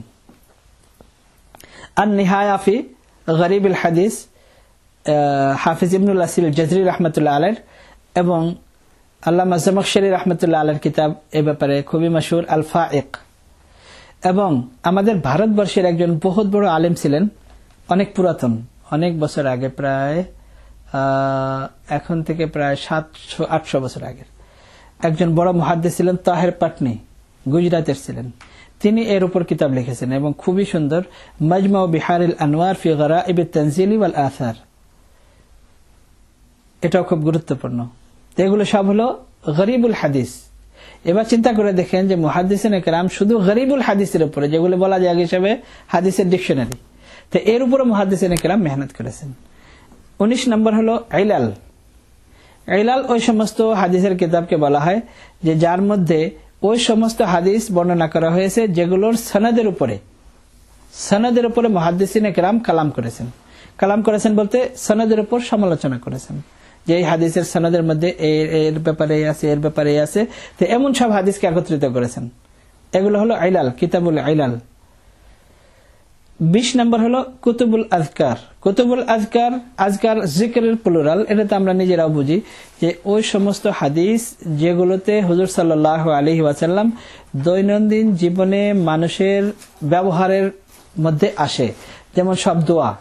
আর নিহায়া ফি গরিবুল হাদিস হাফিজ ইবনুল আসিল জাজরি রাহমাতুল্লাহ আলাইহির এবং আল্লামা জামাখশরী রাহমাতুল্লাহ আলাইহির কিতাব এ ব্যাপারে খুবই মশহুর, আল ফাইক। এবং আমাদের ভারতবর্ষের একজন বহুত বড় আলেম ছিলেন, অনেক পুরাতন, অনেক বছর আগে, প্রায় এখন থেকে প্রায় 700-800 বছর আগের একজন বড় মুহাদ্দিস ছিলেন, তাহের পাটনি, গুজরাতের ছিলেন। তিনি এর উপর কিতাব লিখেছেন এবং খুবই সুন্দর, মাজমাউ বিহারিল আনওয়ার ফি গরাইবিত তানজিলি ওয়াল আসার। এটাও খুব গুরুত্বপূর্ণ। এগুলো সব হলো গরিবুল হাদিস। এবার চিন্তা করে দেখেন যে মুহাদ্দিসিনে কেরাম শুধু গরিবুল হাদিসের উপরে, যেগুলো বলা যায় হিসেবে হাদিসের ডিকশনারি, তো এর উপরে মুহাদ্দিসিনে কেরাম মেহনত করেছেন। 19 নম্বর হলো ইলাল। ইলাল ওই সমস্ত হাদিসের কিতাবকে বলা হয় যে যার মধ্যে ওই সমস্ত হাদিস বর্ণনা করা হয়েছে যেগুলোর সনদের উপরে মুহাদ্দিসিনে কেরাম কালাম করেছেন। কালাম করেছেন বলতে সনদের উপর সমালোচনা করেছেন, যে এই হাদিসের সনদের মধ্যে এর ব্যাপারে আছে, এর ব্যাপারে আছে, তো এমন সব হাদিসকে একত্রিত করেছেন। এগুলো হলো ইলাল, কিতাবুল ইলাল। 20 নম্বর হলো কুতুবুল আজকার। কুতুবুল আজকার, আজকার জিকিরের প্লুরাল, এটা তো আমরা নিজেরাও বুঝি, যে ওই সমস্ত হাদিস যেগুলোতে হুজুর সাল্লাল্লাহু আলাইহি ওয়াসাল্লাম দৈনন্দিন জীবনে মানুষের ব্যবহারের মধ্যে আসে, যেমন সব দোয়া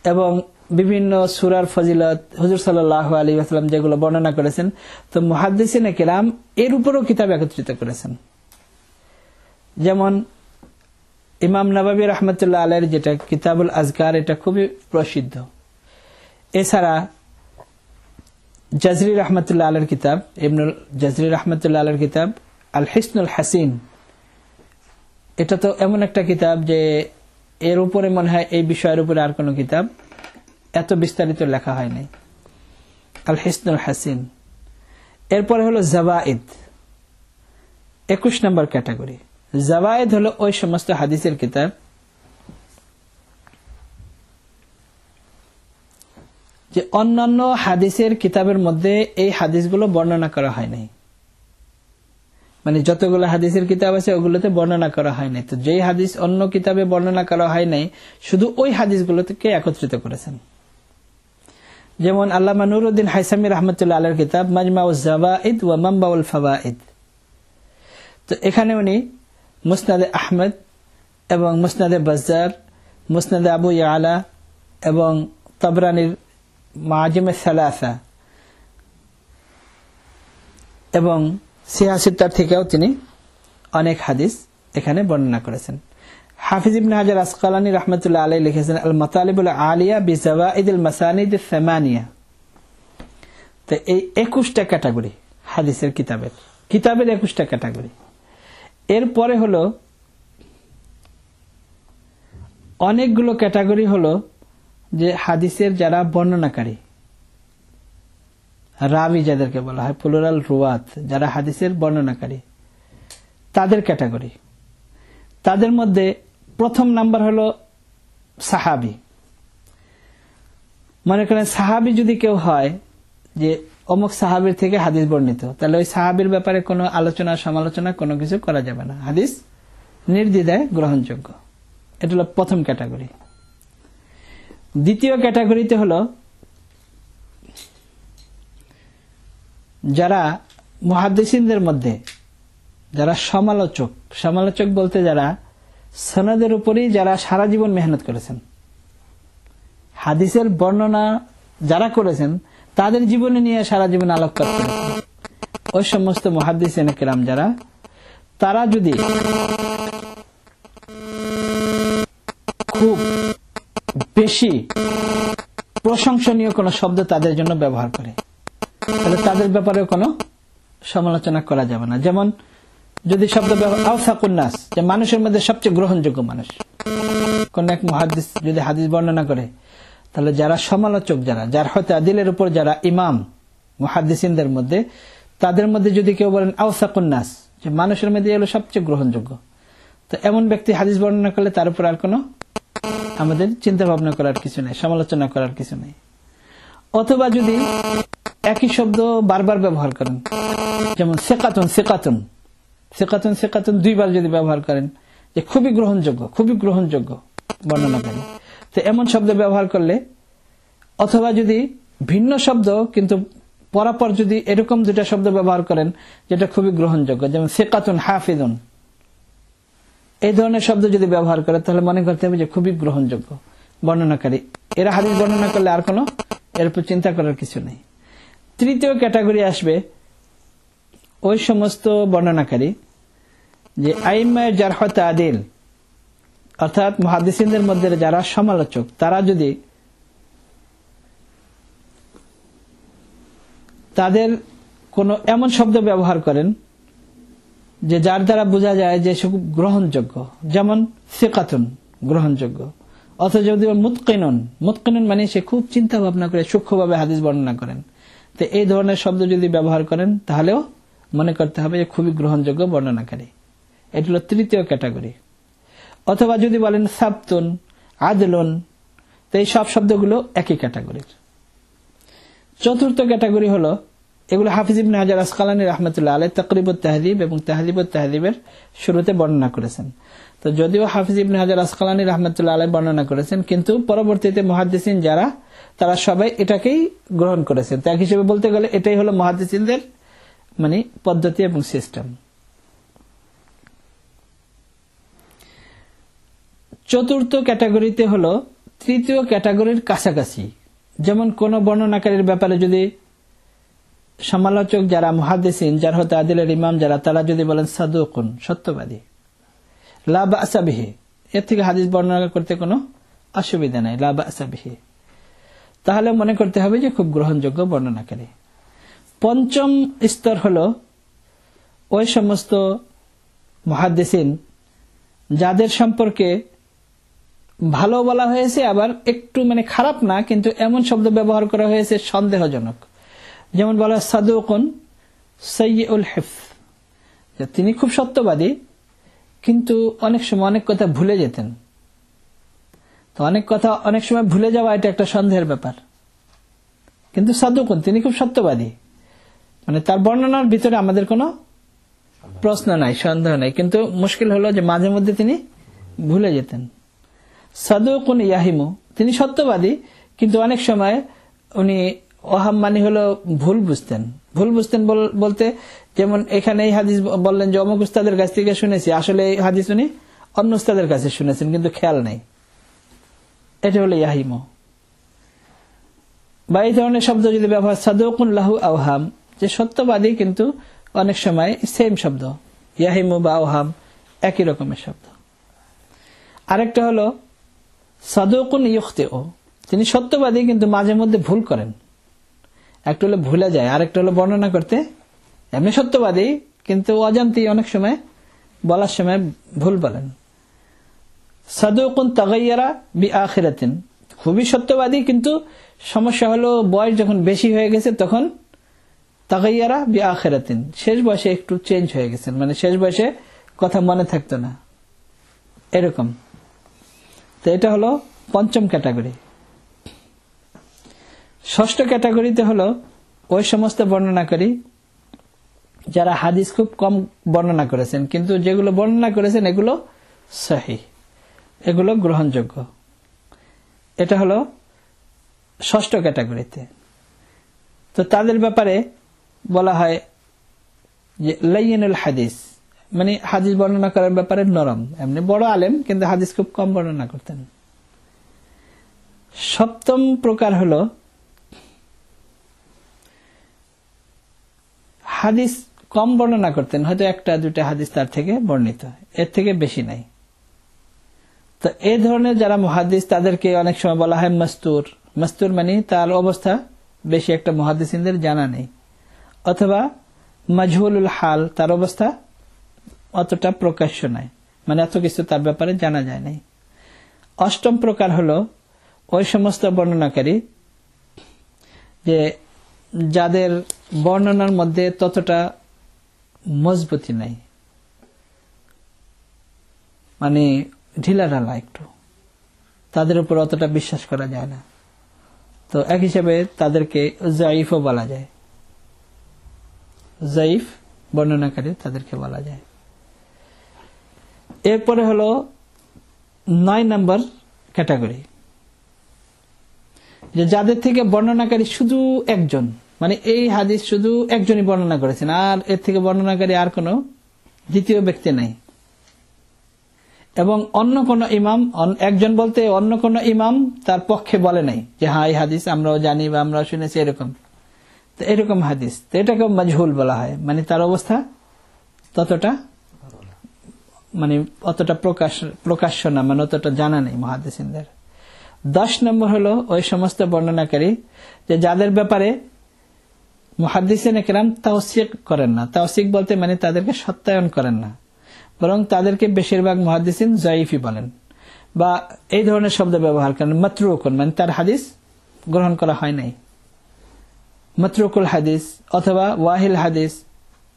এবং বিভিন্ন সূরার ফজিলত হুজুর সাল্লাল্লাহু আলাইহি ওয়াসাল্লাম যেগুলো বর্ণনা করেছেন, তো মুহাদ্দিসিনে কেরাম এর উপরও কিতাব একত্রিত করেছেন। যেমন ইমাম নববী রাহমাতুল্লাহ আলাইহির যেটা কিতাবুল আজকার, এটা খুবই প্রসিদ্ধ। এছাড়া জাজরি রাহমাতুল্লাহ আলাইহির কিতাব, ইবনুল জাজরি রাহমাতুল্লাহ আলাইহির কিতাব আল হিসনুল হাসিন, এটা তো এমন একটা কিতাব যে এর উপরে মনে হয় এই বিষয়ের উপরে আর কোনো কিতাব এত বিস্তারিত লেখা হয় নাই, আল হিসনুল হাসিন। এরপরে হলো জাওয়াইদ, 21 নম্বর ক্যাটাগরি। জাওয়াইদ হলো ওই সমস্ত হাদিসের কিতাব যে অন্যান্য হাদিসের কিতাবের মধ্যে এই হাদিসগুলো বর্ণনা করা হয় নাই, মানে যতগুলো হাদিসের কিতাব আছে ওগুলোতে বর্ণনা করা হয় নাই। তো যেই হাদিস অন্য কিতাবে বর্ণনা করা হয় নাই, শুধু ওই হাদিসগুলো থেকে একত্রিত করেছেন। যেমন আল্লামা নুরউদ্দিন হাইসামি রাহমাতুল্লাহ আলাইহির কিতাব মাজমাউজ জাওয়াইদ ওয়া মানবাউল ফাওয়াইদ। তো এখানে উনি মুসনাদে আহমদ এবং মুসনাদে বাজ্জার, মুসনাদে আবু ইয়ালা এবং তাবরানির মাআজিমে সালাসা এবং সিয়াসিত্তার থেকেও তিনি অনেক হাদিস এখানে বর্ণনা করেছেন। হাফিজ ইবনে হাজার আসকালানী রাহমাতুল্লাহ আলাইহি লিখেছেন আল মাতালিবুল আলিয়া বিজাওয়াইদিল মাসানিদ সামানিয়া। তো এই 21টা ক্যাটাগরি হাদিসের কিতাবের 21টা ক্যাটাগরি। এরপরে হলো অনেকগুলো ক্যাটাগরি হলো যে হাদিসের যারা বর্ণনাকারী, রাবি যাদেরকে বলা হয়, প্লুরাল রুয়াত, যারা হাদিসের বর্ণনাকারী, তাদের ক্যাটাগরি। তাদের মধ্যে প্রথম নাম্বার হলো সাহাবী। মনে করেন সাহাবী যদি কেউ হয় যে অমুক সাহাবীর থেকে হাদিস বর্ণিত, তাহলে ওই সাহাবীর ব্যাপারে কোনো আলোচনা সমালোচনা কোনো কিছু করা যাবে না, হাদিস নির্দ্বিধায় গ্রহণযোগ্য। এটা হলো প্রথম ক্যাটাগরি। দ্বিতীয় ক্যাটাগরিতে হলো যারা মুহাদ্দিসিনদের মধ্যে যারা সমালোচক, সমালোচক বলতে যারা সনদের উপরই যারা সারা জীবন মেহনত করেছেন, হাদিসের বর্ণনা যারা করেছেন তাদের জীবনে নিয়ে সারা জীবন আলোকপাত করেছেন, ওই সমস্ত মুহাদ্দিসিন কেরাম যারা, তারা যদি খুব বেশি প্রশংসনীয় কোন শব্দ তাদের জন্য ব্যবহার করে, তাহলে তাদের ব্যাপারে কোনো সমালোচনা করা যাবে না। যেমন যদি শব্দ আওসাকুন নাস, যে মানুষের মধ্যে সবচেয়ে গ্রহণযোগ্য মানুষ, কোন এক মুহাদ্দিস যদি হাদিস বর্ণনা করে, তাহলে যারা সমালোচক, যারা জারহ ওয়া তা'দীলের উপর যারা ইমাম মুহাদ্দিসিনদের মধ্যে, তাদের মধ্যে যদি কেউ বলেন আওসাকুন নাস, যে মানুষের মধ্যে হলো সবচেয়ে গ্রহণযোগ্য, তো এমন ব্যক্তি হাদিস বর্ণনা করলে তার উপর আর কোনো আমাদের চিন্তা ভাবনা করার কিছু নেই, সমালোচনা করার কিছু নেই। অথবা যদি একই শব্দ বারবার ব্যবহার করেন, যেমন সিকাতুন সিকাতুন সিকাতুন সিকাতুন দুইবার যদি ব্যবহার করেন, যে খুবই গ্রহণযোগ্য, খুবই গ্রহণযোগ্য বর্ণনাকারী, তো এমন শব্দ ব্যবহার করলে, অথবা যদি ভিন্ন শব্দ কিন্তু পরপর যদি এরকম দুটা শব্দ ব্যবহার করেন যেটা খুবই গ্রহণযোগ্য, যেমন সিকাতুন হাফিজুন, এই ধরনের শব্দ যদি ব্যবহার করে, তাহলে মনে করতে হবে যে খুবই গ্রহণযোগ্য বর্ণনাকারী, এরা হাদিস বর্ণনা করলে আর কোনো এর উপর চিন্তা করার কিছু নেই। তৃতীয় ক্যাটাগরি আসবে ওই সমস্ত বর্ণনাকারী যে আইম্মায়ে জারহ ওয়া তা'দীল, অর্থাৎ মুহাদ্দিসিনদের মধ্যে যারা সমালোচক, তারা যদি তাদের কোনো এমন শব্দ ব্যবহার করেন যে যার দ্বারা বোঝা যায় যে সে খুব গ্রহণযোগ্য, যেমন সিকাতুন গ্রহণযোগ্য, অথবা যদি মুতকিনুন, মুতকিনুন মানে সে খুব চিন্তা ভাবনা করে সূক্ষ্মভাবে হাদিস বর্ণনা করেন, তো এই ধরনের শব্দ যদি ব্যবহার করেন তাহলেও মনে করতে হবে যে খুবই গ্রহণযোগ্য বর্ণনাকারী। এটি হলো তৃতীয় ক্যাটাগরি। অথবা যদি বলেন সাবতুন, আদলুন, তো এই সব শব্দগুলো একই ক্যাটাগরির। চতুর্থ ক্যাটাগরি হলো, এগুলো হাফিজ ইবনে হাজার আসকালানী রাহমাতুল্লাহ আলাইহি তাকরিবুত তাহযীব এবং তাহযীবুত তাহযীবের শুরুতে বর্ণনা করেছেন। তো যদিও হাফিজ ইবনে হাজার আসকালানী রাহমাতুল্লাহ আলাইহি বর্ণনা করেছেন, কিন্তু পরবর্তীতে মুহাদ্দিসিন যারা, তারা সবাই এটাকেই গ্রহণ করেছেন। তাই হিসেবে বলতে গেলে এটাই হলো মুহাদ্দিসিনদের মানে পদ্ধতি এবং সিস্টেম। চতুর্থ ক্যাটাগরিতে হলো তৃতীয় ক্যাটাগরির কাছাকাছি, যেমন কোন বর্ণনাকারীর ব্যাপারে যদি সমালোচক যারা মুহাদ্দিসিন, জারহ ওয়া তা'দীলের ইমাম যারা, তারা যদি বলেন সাদুকুন, সত্যবাদী, লা বা'সা বিহি, এর থেকে হাদিস বর্ণনা করতে কোনো অসুবিধা নাই, লা বা'সা বিহি, তাহলে মনে করতে হবে যে খুব গ্রহণযোগ্য বর্ণনাকারী। পঞ্চম স্তর হলো ওই সমস্ত মুহাদ্দিসিন যাদের সম্পর্কে ভালো বলা হয়েছে, আবার একটু মানে খারাপ না, কিন্তু এমন শব্দ ব্যবহার করা হয়েছে সন্দেহজনক, যেমন বলা সাদুকুন সাইয়্যুল হিফজ, তিনি খুব সত্যবাদী কিন্তু অনেক সময় অনেক কথা ভুলে যেতেন। তো অনেক কথা অনেক সময় ভুলে যাওয়া এটা একটা সন্দেহের ব্যাপার, কিন্তু সাদুকুন তিনি খুব সত্যবাদী, মানে তার বর্ণনার ভিতরে আমাদের কোনো প্রশ্ন নাই, সন্দেহ নাই, কিন্তু মুশকিল হলো যে মাঝে মধ্যে তিনি ভুলে যেতেন। সাদুকুন ইয়াহিমু, তিনি সত্যবাদী কিন্তু অনেক সময় উনি ওহাম মানে হলো ভুল বুঝতেন। ভুল বুঝতেন বলতে, যেমন এখানে এই হাদিস বললেন যে অমুক উস্তাদের কাছ থেকে শুনেছি, আসলে এই হাদিস উনি অন্য উস্তাদের কাছে শুনেছেন কিন্তু খেয়াল নেই, এটা হলো ইয়াহিমু। বা এই ধরনের শব্দ যদি ব্যবহার, সাদুকুন লাহু আওহাম, যে সত্যবাদী কিন্তু অনেক সময় সেম শব্দ, ইয়াহিমু বা আওহাম একই রকমের শব্দ। আরেকটা হলো সাদুকুন ইউখতিউ, তিনি সত্যবাদী কিন্তু মাঝে মধ্যে ভুল করেন, একটা হলো ভুলে যায়, আরেকটা হলো বর্ণনা করতে এমনি সত্যবাদী কিন্তু অজান্তেই অনেক সময় বলার সময় ভুল বলেন। সাদুকুন তাগায়্যারা বিআখিরাতিন, খুবই সত্যবাদী কিন্তু সমস্যা হলো বয়স যখন বেশি হয়ে গেছে তখন তাগায়্যারা বিআখিরাতিন, শেষ বয়সে একটু চেঞ্জ হয়ে গেছেন, মানে শেষ বয়সে কথা মনে থাকতো না, এরকম। তো এটা হলো পঞ্চম ক্যাটাগরি। ষষ্ঠ ক্যাটাগরিতে হলো ওই সমস্ত বর্ণনাকারী যারা হাদিস খুব কম বর্ণনা করেছেন, কিন্তু যেগুলো বর্ণনা করেছেন এগুলো সহিহ, এগুলো গ্রহণযোগ্য। এটা হলো ষষ্ঠ ক্যাটাগরিতে। তো তাদের ব্যাপারে বলা হয় যে লাইয়িনুল হাদিস, মানে হাদিস বর্ণনা করার ব্যাপারে নরম, এমনি বড় আলেম কিন্তু হাদিস খুব কম বর্ণনা করতেন। সপ্তম প্রকার হলো হাদিস কম বর্ণনা করতেন, হয়তো একটা দুটা হাদিস তার থেকে বর্ণিত, এর থেকে বেশি নাই। তো এই ধরনের যারা মুহাদ্দিস তাদেরকে অনেক সময় বলা হয় মাস্তুর। মাস্তুর মানে তার অবস্থা বেশি একটা মুহাদ্দিসিনদের জানা নেই, অথবা মাজহুলুল হাল, তার অবস্থা অতটা প্রকাশ্য নাই, মানে এত কিছু তার ব্যাপারে জানা যায় নাই। অষ্টম প্রকার হলো ওই সমস্ত বর্ণনাকারী যে যাদের বর্ণনার মধ্যে ততটা মজবুতি নাই, মানে ঢিলাঢালা একটু, তাদের উপর অতটা বিশ্বাস করা যায় না। তো এক হিসেবে তাদেরকে জাইফও বলা যায়, জাইফ বর্ণনাকারী তাদেরকে বলা যায়। এরপরে হলো 9 নম্বর ক্যাটাগরি, যে যাদের থেকে বর্ণনাকারী শুধু একজন, মানে এই হাদিস শুধু একজনই বর্ণনা করেছেন, আর এর থেকে বর্ণনাকারী আর কোনো দ্বিতীয় ব্যক্তি নাই, এবং অন্য কোন ইমাম, একজন বলতে অন্য কোন ইমাম তার পক্ষে বলে নাই যে হ্যাঁ এই হাদিস আমরাও জানি বা আমরা শুনেছি, এরকম। তো এরকম হাদিস, তো এটাকে মাজহুল বলা হয়, মানে তার অবস্থা ততটা, মানে অতটা প্রকাশ্য না, মানে অতটা জানা নেই মুহাদ্দিসিনদের। 10 নম্বর হলো ওই সমস্ত বর্ণনাকারী যে যাদের ব্যাপারে মুহাদ্দিসিনে কেরাম তাওসিক করেন না। তাওসিক বলতে মানে তাদেরকে সত্যায়ন করেন না, বরং তাদেরকে বেশিরভাগ মুহাদ্দিসিন জাইফি বলেন বা এই ধরনের শব্দ ব্যবহার করেন। মাতরুকুন মানে তার হাদিস গ্রহণ করা হয় নাই, মাতরুকুল হাদিস অথবা ওয়াহিল হাদিস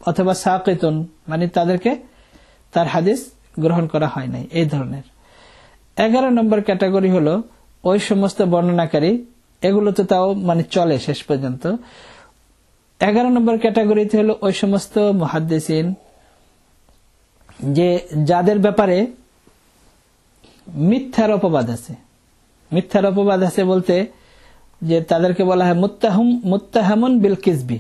অথবা সাকিতুন, মানে তাদেরকে তার হাদিস গ্রহণ করা হয় নাই, এই ধরনের। 11 নম্বর ক্যাটাগরি হলো ওই সমস্ত বর্ণনাকারী, এগুলো তো তাও মানে চলে শেষ পর্যন্ত। 11 নম্বর ক্যাটাগরিতে হলো ওই সমস্ত মুহাদ্দিসিন যে যাদের ব্যাপারে মিথ্যার অপবাদ আছে। মিথ্যার অপবাদ আছে বলতে যে তাদেরকে বলা হয় মুত্তাহামুন বিল কিজবি,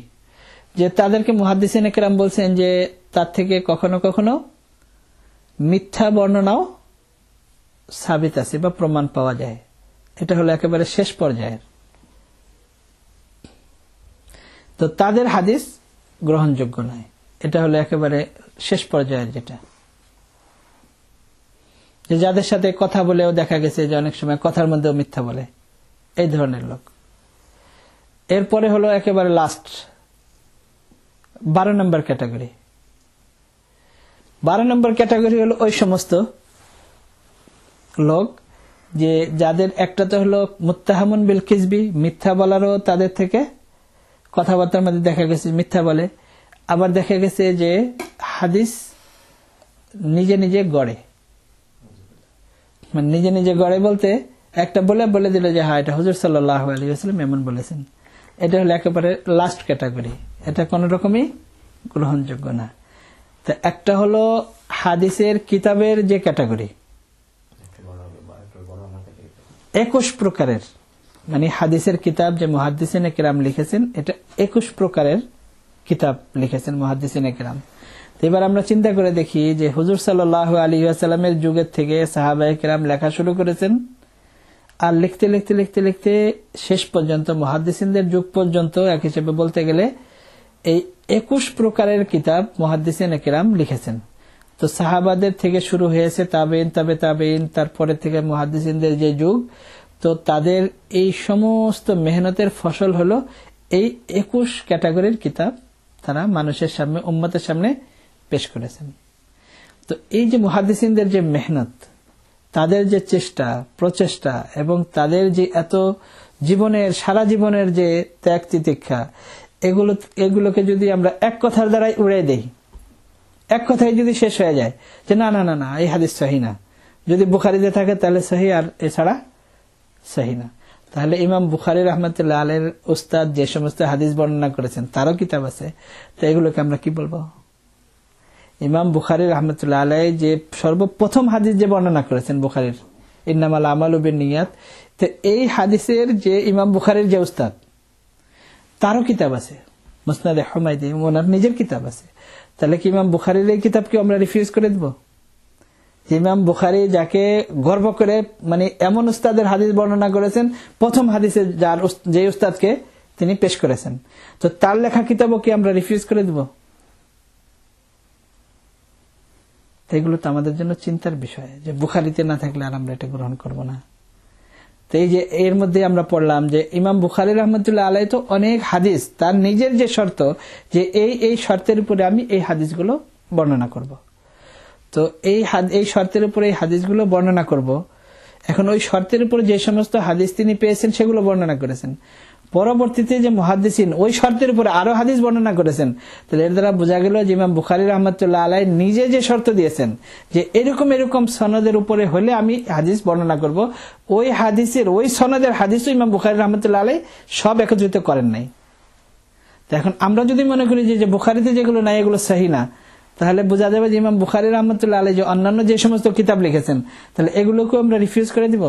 যে তাদেরকে মুহাদ্দিসিনে কেরাম বলছেন যে তার থেকে কখনো কখনো মিথ্যা বর্ণনাও সাবিত আছে বা প্রমাণ পাওয়া যায়। এটা হলো একেবারে শেষ পর্যায়ের। তো তাদের হাদিস গ্রহণযোগ্য নয়, এটা হলো একেবারে শেষ পর্যায়ের, যেটা যে যাদের সাথে কথা বলেও দেখা গেছে যে অনেক সময় কথার মধ্যেও মিথ্যা বলে, এই ধরনের লোক। এরপরে হলো একেবারে লাস্ট 12 নম্বর ক্যাটাগরি। 12 নম্বর ক্যাটাগরি হলো ওই সমস্ত লোক যে যাদের একটা তো হলো মুত্তাহামুন বিল কিজবি, মিথ্যা বলারও তাদের থেকে কথাবার্তার মধ্যে দেখা গেছে মিথ্যা বলে, আবার দেখা গেছে যে হাদিস নিজে নিজে গড়ে, মানে নিজে নিজে গড়ে বলতে একটা বলে দিল যে হ্যাঁ এটা হুজুর সাল্লাল্লাহু আলাইহি ওয়াসাল্লাম এমন বলেছেন। এটা হলো একেবারে লাস্ট ক্যাটাগরি, এটা কোন রকমই গ্রহণযোগ্য না। তো একটা হলো হাদিসের কিতাবের যে ক্যাটাগরি 21 প্রকারের, মানে হাদিসের কিতাব যে মুহাদ্দিসিনে কেরাম লিখেছেন, এটা 21 প্রকারের কিতাব লিখেছেন মুহাদ্দিসিনে কেরাম। এবার আমরা চিন্তা করে দেখি যে হুজুর সাল্লাল্লাহু আলাইহি ওয়াসাল্লামের যুগের থেকে সাহাবায়ে কেরাম লেখা শুরু করেছেন, আর লিখতে লিখতে লিখতে লিখতে শেষ পর্যন্ত মুহাদ্দিসিনদের যুগ পর্যন্ত এক হিসেবে বলতে গেলে এই 21 প্রকারের কিতাব মুহাদ্দিসিনে কেরাম লিখেছেন। তো সাহাবাদের থেকে শুরু হয়েছে তাবেইন, তাবেইন, তারপরে থেকে মুহাদ্দিসিনদের যে যুগ, তো তাদের এই সমস্ত মেহনতের ফসল হলো এই 21 ক্যাটাগরির কিতাব তারা মানুষের সামনে, উম্মতের সামনে পেশ করেছেন। তো এই যে মুহাদ্দিসিনদের যে মেহনত, তাদের যে চেষ্টা প্রচেষ্টা এবং তাদের যে এত জীবনের সারা জীবনের যে ত্যাগ তিতিক্ষা, এগুলোকে যদি আমরা এক কথার দ্বারাই উড়ে দেই, এক কথায় যদি শেষ হয়ে যায় যে না না না না এই হাদিস সহিহ না, যদি বুখারীতে থাকে তাহলে সহিহ আর এছাড়া সহিহ না, তাহলে ইমাম বুখারী রাহমাতুল্লাহ আলাইহির উস্তাদ যে সমস্ত হাদিস বর্ণনা করেছেন তারও কিতাব আছে, তো এগুলোকে আমরা কি বলবো? ইমাম বুখারী রাহমাতুল্লাহ আলাইহি যে সর্বপ্রথম হাদিস যে বর্ণনা করেছেন বুখারীর, ইন্নামাল আমালু বিন্নিয়াত, তো এই হাদিসের যে ইমাম বুখারীর যে উস্তাদ তারও কিতাব আছে, মুসনাদে হুমায়দি, ওনার নিজের কিতাব আছে। তাহলে কি ইমাম বুখারীর এই কিতাবকে আমরা রিফিউজ করে দেব? ইমাম বুখারী যাকে গর্ব করে মানে এমন উস্তাদের হাদিস বর্ণনা করেছেন, প্রথম হাদিসে যার যে উস্তাদকে তিনি পেশ করেছেন, তো তার লেখা কিতাবও কি আমরা রিফিউজ করে দেব? এগুলো তো আমাদের জন্য চিন্তার বিষয় যে বুখারীতে না থাকলে আর আমরা এটা গ্রহণ করব না। তো এই যে এর মধ্যে আমরা পড়লাম যে ইমাম বুখারী রাহমাতুল্লাহ আলাইহি তো অনেক হাদিস, তার নিজের যে শর্ত যে এই শর্তের উপরে আমি এই হাদিসগুলো বর্ণনা করব, তো এই শর্তের উপরে এই হাদিসগুলো বর্ণনা করব। এখন ওই শর্তের উপরে যে সমস্ত হাদিস তিনি পেয়েছেন সেগুলো বর্ণনা করেছেন, পরবর্তীতে যে মুহাদ্দিসিন ওই শর্তের উপরে আরো হাদিস বর্ণনা করেছেন, তাহলে এর দ্বারা বোঝা গেল যে ইমাম বুখারী রাহমাতুল্লাহ আলাইহি নিজে যে শর্ত দিয়েছেন যে এরকম এরকম সনদের উপরে হলে আমি হাদিস বর্ণনা করব, ওই হাদিসের ওই সনদের হাদিসও ইমাম বুখারী রাহমাতুল্লাহ আলাইহি সব একত্রিত করেন নাই। তো এখন আমরা যদি মনে করি যে বুখারীতে যেগুলো নাই এগুলো সহিহ না, তাহলে বোঝা যাবে যে ইমাম বুখারী রাহমাতুল্লাহ আলাইহি যে অন্যান্য যে সমস্ত কিতাব লিখেছেন তাহলে এগুলোকে আমরা রিফিউজ করে দিব।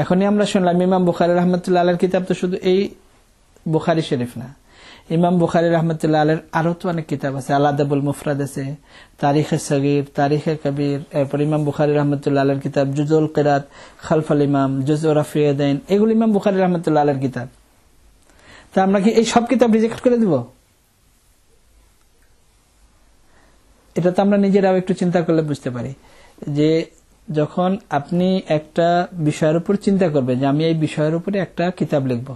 এখনই আমরা শুনলাম ইমাম বুখারী রাহমাতুল্লাহ আলাইহির কিতাব তো শুধু এই বুখারী শরীফ না, ইমাম বুখারী রাহমাতুল্লাহ আলাইহির আরো তো অনেক কিতাব আছে, আল আদাবুল মুফরাদ আছে, তারিখে সগীর, তারিখে কবির, এরপর ইমাম বুখারী রাহমাতুল্লাহ আলাইহির কিতাব জুজুল কিরাত খালফাল ইমাম, জুজু রাফিয়াদাইন, এগুলো ইমাম বুখারী রাহমাতুল্লাহ আলাইহির কিতাব। তা আমরা কি এই সব কিতাব রিজেক্ট করে দিব? এটা তো আমরা নিজেরাও একটু চিন্তা করলে বুঝতে পারি যে যখন আপনি একটা বিষয়ের উপর চিন্তা করবেন যে আমি এই বিষয়ের উপরে একটা কিতাব লিখব,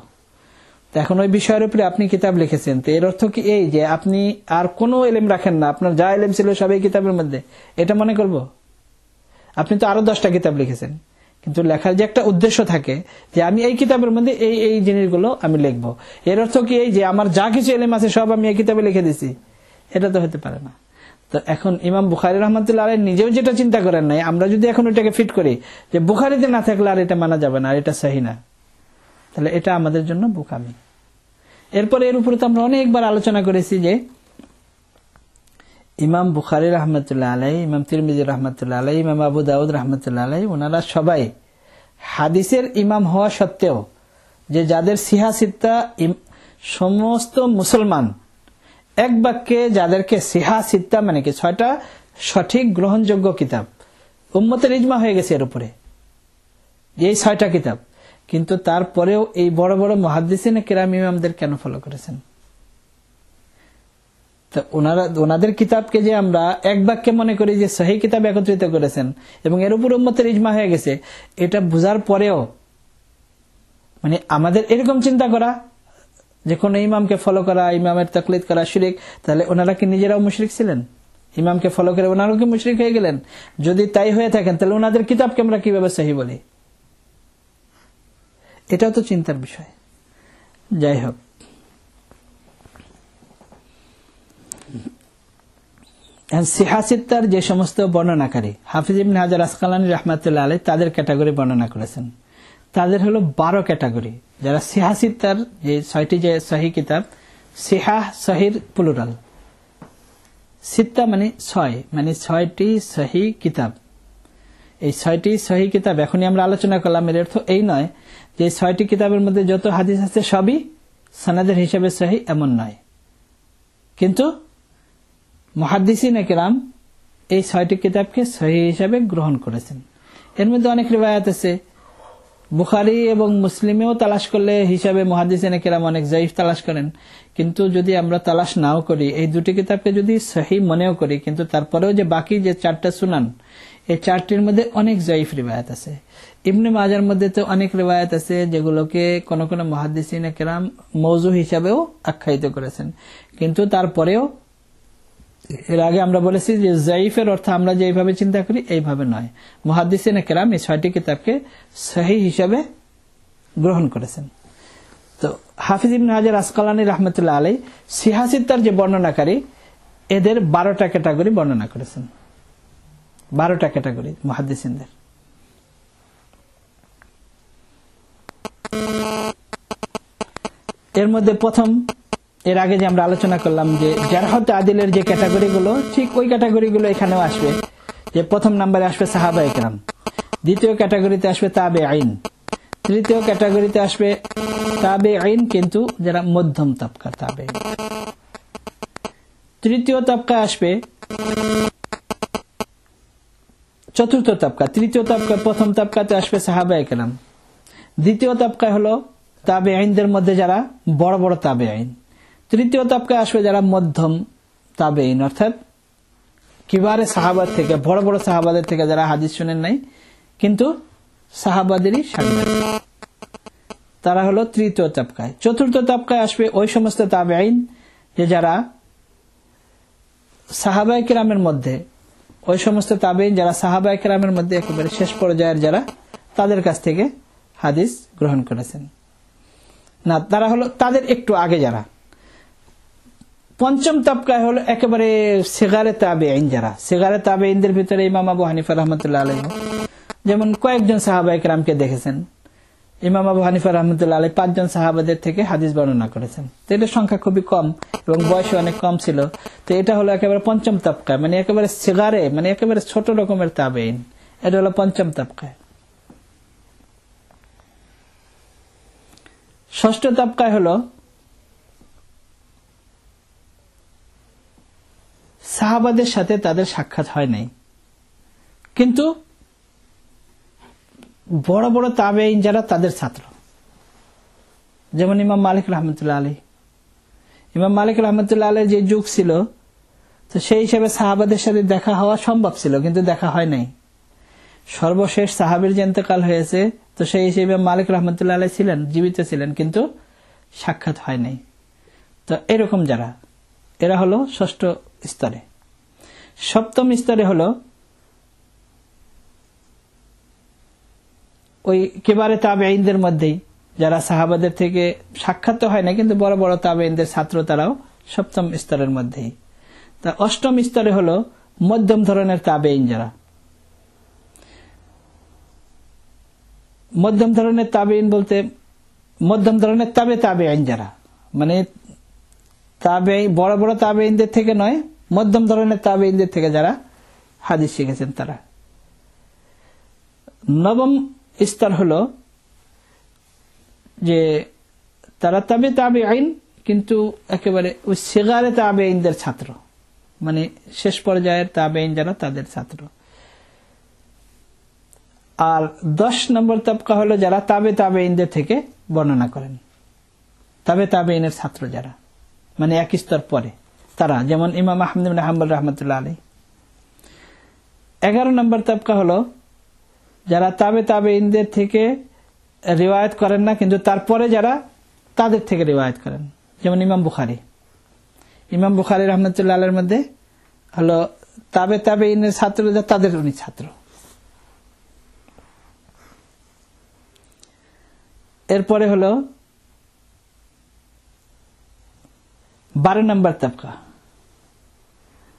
তো এখন ওই বিষয়ের উপরে আপনি কিতাব লিখেছেন, তো এর অর্থ কি এই যে আপনি আর কোনো ইলম রাখেন না, আপনার যা ইলম ছিল সব এই কিতাবের মধ্যে, এটা মনে করব? আপনি তো আরো 10টা কিতাব লিখেছেন, কিন্তু লেখার যে একটা উদ্দেশ্য থাকে যে আমি এই কিতাবের মধ্যে এই জিনিসগুলো আমি লিখব, এর অর্থ কি এই যে আমার যা কিছু ইলম আছে সব আমি এই কিতাবে লিখে দিছি? এটা তো হতে পারে না। তো এখন ইমাম বুখারী রাহমাতুল্লাহ আলাইহি নিজেও যেটা চিন্তা করেন নাই, আমরা যদি এখন ওটাকে ফিট করি যে বুখারীতে না থাকলে আর এটা মানা যাবে না, আর এটা সহিহ না, তাহলে এটা আমাদের জন্য বোকামি। এরপরে এর উপরে তো আমরা অনেকবার আলোচনা করেছি যে ইমাম বুখারী রাহমাতুল্লাহ আলাইহি, ইমাম তিরমিজি রাহমাতুল্লাহ আলাইহি, ইমাম আবু দাউদ রাহমাতুল্লাহ আলাইহি, ওনারা সবাই হাদিসের ইমাম হওয়া সত্ত্বেও যে যাদের সিহা সিত্তা সমস্ত মুসলমান এক বাক্যে যাদেরকে সিহা সিত্তা মানে কি 6টা সঠিক গ্রহণযোগ্য কিতাব, উম্মতের ইজমা হয়ে গেছে এর উপরে এই 6টা কিতাব, কিন্তু তারপরেও এই বড় বড় মুহাদ্দিসিনে কিরাম ইমামদের কেন ফলো করেছেন? তো ওনাদের কিতাবকে যে আমরা এক বাক্যে মনে করি যে সহিহ কিতাব একত্রিত করেছেন এবং এর উপর উম্মতের ইজমা হয়ে গেছে, এটা বোঝার পরেও মানে আমাদের এরকম চিন্তা করা যে কোন ইমামকে ফলো করা, ইমামের তাকলিদ করা শিরক, তাহলে ওনারা কি নিজেরাও মুশরিক ছিলেন? ইমামকে ফলো করে ওনারাও কি মুশরিক হয়ে গেলেন? যদি তাই হয়ে থাকেন তাহলে ওনাদের কিতাবকে আমরা কিভাবে সহিহ বলি? এটাও তো চিন্তার বিষয়। যাই হোক, সিহা সিত্তার যে সমস্ত বর্ণনাকারী হাফিজ ইবনে হাজার আসকালানী রাহমাতুল্লাহ আলাইহি তাদের ক্যাটাগরি বর্ণনা করেছেন, তাদের হলো 12 ক্যাটাগরি। যারা সিহা সিত্তার যে 6টি যে সহিহ কিতাব, সিহা সহির প্লুরাল, সিত্তা মানে 6, মানে 6টি সহিহ কিতাব। এই 6টি সহিহ কিতাব এখনই আমরা আলোচনা করলাম, এর অর্থ এই নয় যে 6টি কিতাবের মধ্যে যত হাদিস আছে সবই সনদের হিসেবে সহিহ, এমন নয়। কিন্তু মুহাদ্দিসিনে কিরাম এই 6টি কিতাবকে সহিহ হিসেবে গ্রহণ করেছেন। এর মধ্যে অনেক রিওয়ায়াত আছে, বুখারী এবং মুসলিমেও তালাশ করলে হিসাবে মুহাদ্দিসিনে কিরাম অনেক যায়িফ তালাশ করেন, কিন্তু যদি আমরা তালাশ নাও করি, এই দুটি কিতাবকে যদি সহিহ মনেও করি, কিন্তু তারপরেও যে বাকি যে 4টা সুনান, এই 4টির মধ্যে অনেক যায়িফ রিওয়ায়াত আছে। ইবনে মাজার মধ্যে তো অনেক রিওয়ায়াত আছে যেগুলোকে কোন কোন মুহাদ্দিসিনে কিরাম মওযু হিসাবেও আখ্যায়িত করেছেন, কিন্তু তারপরেও এর আগে আমরা বলেছি যে যায়িফের অর্থ আমরা যেভাবে চিন্তা করি এইভাবে নয়। মুহাদ্দিসিনে কিরাম এই 6টি কিতাবকে সহিহ হিসাবে গ্রহণ করেছেন। তো হাফিজ ইবনে হাজার আসকালানী রাহমাতুল্লাহ আলাইহি সিহা সিত্তার যে বর্ণনাকারী, এদের 12টা ক্যাটাগরি বর্ণনা করেছেন, 12টা ক্যাটাগরি মুহাদ্দিসিনদের। এর মধ্যে প্রথম, এর আগে যে আমরা আলোচনা করলাম যে জারহ তাদিলের যে ক্যাটাগরিগুলো, ঠিক ওই ক্যাটাগরিগুলো এখানেও আসবে। যে প্রথম নম্বরে আসবে সাহাবায়ে কেরাম, দ্বিতীয় ক্যাটাগরিতে আসবে তাবেঈন, তৃতীয় ক্যাটাগরিতে আসবে তাবেঈন কিন্তু যারা মধ্যম তবকা তাবেঈন, তৃতীয় তবকা আসবে চতুর্থ তবকা, তৃতীয় তবকা প্রথম তবকাতে আসবে সাহাবায়ে কেরাম, দ্বিতীয় তবকা হলো তাবেঈনদের মধ্যে যারা বড় বড় তাবেঈন, তৃতীয় তবকায় আসবে যারা মধ্যম তাবেঈন অর্থাৎ কিবারে সাহাবাদের থেকে, বড় বড় সাহাবাদের থেকে যারা হাদিস শুনেন নাই কিন্তু সাহাবাদেরই সাংবাদিক, তারা হলো তৃতীয় তবকায়। চতুর্থ তবকায় আসবে ওই সমস্ত তাবেঈন যে যারা সাহাবায়ে কেরামের মধ্যে, ওই সমস্ত তাবেঈন যারা সাহাবায়ে কেরামের মধ্যে একেবারে শেষ পর্যায়ের যারা, তাদের কাছ থেকে হাদিস গ্রহণ করেছেন না, তারা হলো তাদের একটু আগে যারা। পঞ্চম তবকায় হলো একেবারে সিগারে তাবেঈন যারা, সিগারে তাবেঈনদের ভিতরে ইমাম আবু হানিফা রাহমাতুল্লাহ আলাইহি যেমন কয়েকজন সাহাবায়ে কেরামকে দেখেছেন। ইমাম আবু হানিফা রাহমাতুল্লাহ আলাইহি 5 জন সাহাবাদের থেকে হাদিস বর্ণনা করেছেন। তো এটার সংখ্যা খুবই কম এবং বয়স অনেক কম ছিল। তো এটা হলো একেবারে পঞ্চম তবকায়, মানে একেবারে সিগারে, মানে একেবারে ছোট রকমের তাবেঈন, এটা হলো পঞ্চম তবকায়। ষষ্ঠ তবকায় হলো সাহাবাদের সাথে তাদের সাক্ষাৎ হয় নাই কিন্তু বড় বড় তাবেঈন যারা, তাদের ছাত্র, যেমন ইমাম মালিক রাহমাতুল্লাহ আলাইহি। ইমাম মালিক রাহমাতুল্লাহ আলাইহির যে যুগ ছিল, তো সেই হিসেবে সাহাবাদের সাথে দেখা হওয়া সম্ভব ছিল কিন্তু দেখা হয় নাই। সর্বশেষ সাহাবীর যে ইন্তেকাল হয়েছে, তো সেই হিসেবে মালিক রাহমাতুল্লাহ আলাইহি ছিলেন, জীবিত ছিলেন কিন্তু সাক্ষাৎ হয় নাই। তো এরকম যারা, এরা হলো ষষ্ঠ স্তরে। সপ্তম স্তরে হলো ওই কিবারে তাবেঈনদের মধ্যেই যারা সাহাবাদের থেকে সাক্ষাৎ তো হয় না কিন্তু বড় বড় তাবেঈনদের ছাত্র, তারাও সপ্তম স্তরের মধ্যেই। তা অষ্টম স্তরে হলো মধ্যম ধরনের তাবেঈন যারা। মধ্যম ধরনের তাবেঈন বলতে মধ্যম ধরনের তাবেঈন যারা, মানে বড় বড় তাবেঈনদের থেকে নয়, মধ্যম ধরনের তাবেঈনদের থেকে যারা হাদিস শিখেছেন তারা। নবম স্তর হলো যে তারা তাবেঈন কিন্তু একেবারে ওই সিগারে তাবেঈনদের ছাত্র, মানে শেষ পর্যায়ের তাবেঈন যারা, তাদের ছাত্র। আর 10 নম্বর তবকা হলো যারা তাবেঈনদের থেকে বর্ণনা করেন, তাবেঈনের ছাত্র যারা, মানে এক স্তর পরে তারা, যেমন ইমাম আহমদ ইবনে হাম্বল রাহমাতুল্লাহ আলাইহি। 11 নম্বর তবকা হলো যারা তাবেঈনদের থেকে রিওয়ায়াত করেন না কিন্তু তারপরে যারা তাদের থেকে রিওয়ায়াত করেন, যেমন ইমাম বুখারী। ইমাম বুখারী রাহমাতুল্লাহ আলাইহির মধ্যে হলো তাবেঈনের ছাত্র, তাদের উনি ছাত্র। এরপরে হলো 12 নম্বর তবকা।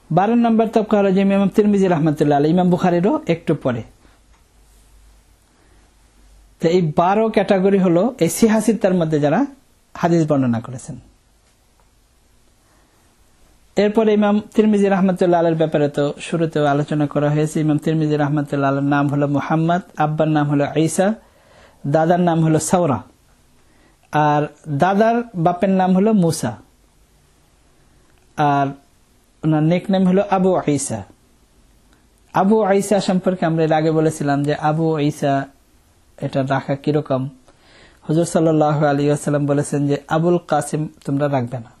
12 নম্বর তবকা হলো যে ইমাম তিরমিজি রাহমাতুল্লাহ আলাইহি, ইমাম বুখারীরও একটু পরে। তো এই 12 ক্যাটাগরি হলো এই সিহাসিতার মধ্যে যারা হাদিস বর্ণনা করেছেন। এরপরে ইমাম তিরমিজি রাহমাতুল্লাহ আলাইহির ব্যাপারে তো শুরুতেও আলোচনা করা হয়েছে। ইমাম তিরমিজি রাহমাতুল্লাহ আলাইহির নাম হলো মুহাম্মদ, আব্বার নাম হলো ঈসা, দাদার নাম হলো সাওরা, আর দাদার বাপের নাম হলো মুসা, আর ওনার নেকনেম হলো আবু ঈসা। আবু ঈসা সম্পর্কে আমরা এর আগে বলেছিলাম যে আবু ঈসা এটা রাখা কিরকম। হুজুর সাল্লাল্লাহু আলাইহি ওয়াসাল্লাম বলেছেন যে আবুল কাসিম তোমরা রাখবে না,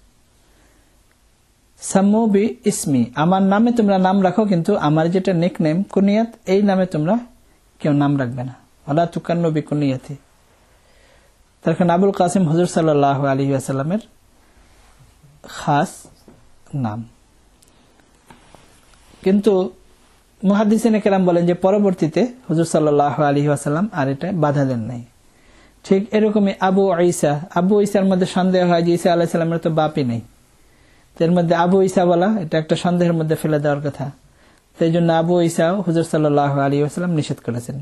সাম্মু বি ইসমি, আমার নামে তোমরা নাম রাখো কিন্তু আমার যেটা নেকনেম কুনিয়াত, এই নামে তোমরা কেউ নাম রাখবে না, ওয়ালা তুকান্নু বি কুনিয়াতি। তার কারণ আবুল কাসিম হুজুর সাল্লাল্লাহু আলাইহি ওয়াসাল্লামের খাস নাম। কিন্তু মুহাদ্দিসিনে কেরাম বলেন যে পরবর্তীতে হুজুর সাল্লাল্লাহু আলাইহি ওয়াসাল্লাম আর এটা বাধা দেন নাই। ঠিক এরকমই আবু ঈসার মধ্যে সন্দেহ হয় যে ঈসা আলাইহিস সালামের তো বাপই নেই, এর মধ্যে আবু ঈসা বলা এটা একটা সন্দেহের মধ্যে ফেলে দেওয়ার কথা। সেই জন্য আবু ঈসা হুজুর সাল্লাল্লাহু আলাইহি ওয়াসাল্লাম নিষেধ করেছেন।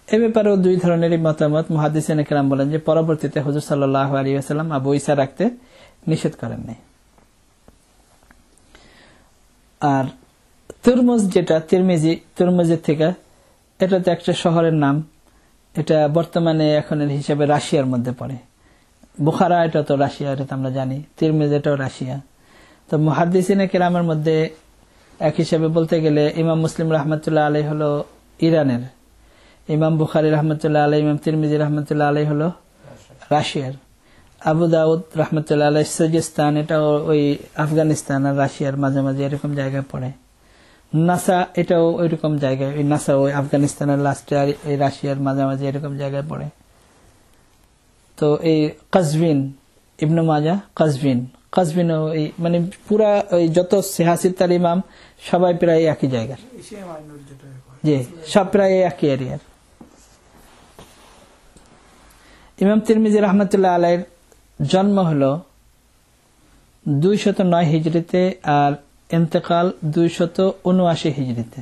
এ ব্যাপারেও দুই ধরনেরই মতামত। মুহাদ্দিসিন কেরাম বলেন যে পরবর্তীতে হুজুর সাল্লাল্লাহু আলাইহি ওয়াসাল্লাম আবু ঈসা রাখতে নিষেধ করেন নাই। আর তুরমুজ যেটা তুরমুজের থেকে, এটা তো একটা শহরের নাম, এটা বর্তমানে এখনের হিসাবে রাশিয়ার মধ্যে পড়ে। বুখারা এটা তো রাশিয়া, এটা তো আমরা জানি। তিরমিজ এটাও রাশিয়া। তো মুহাদ্দিসিনে কেরামের মধ্যে এক হিসাবে বলতে গেলে ইমাম মুসলিম রহমতুল্লাহ আলাইহি হলো ইরানের, ইমাম বুখারী রহমতুল্লাহ আলাইহি, ইমাম তিরমিজি রহমতুল্লাহ আলাইহি হলো রাশিয়ার, আবু দাউদ রহমতুল্লাহ আলাইহি সিজিস্তান, এটাও ওই আফগানিস্তান আর রাশিয়ার মাঝামাঝি এরকম জায়গায় পড়ে। নাসা এটাও ওইরকম জায়গায়, ওই নাসা ওই আফগানিস্তানের লাস্টে আর এই রাশিয়ার মাঝামাঝি এরকম জায়গায় পড়ে। তো এই কাজভিন, ইবনে মাজা কাজভিনও এই মানে পুরা ওই যত সিহাসিত্তার ইমাম সবাই প্রায় একই জায়গার, জি সব প্রায় একই এরিয়ার। ইমাম তিরমিজি রহমতুল্লাহ আলাইহির জন্ম হলো 209 হিজরিতে আর ইন্তেকাল 279 হিজরিতে।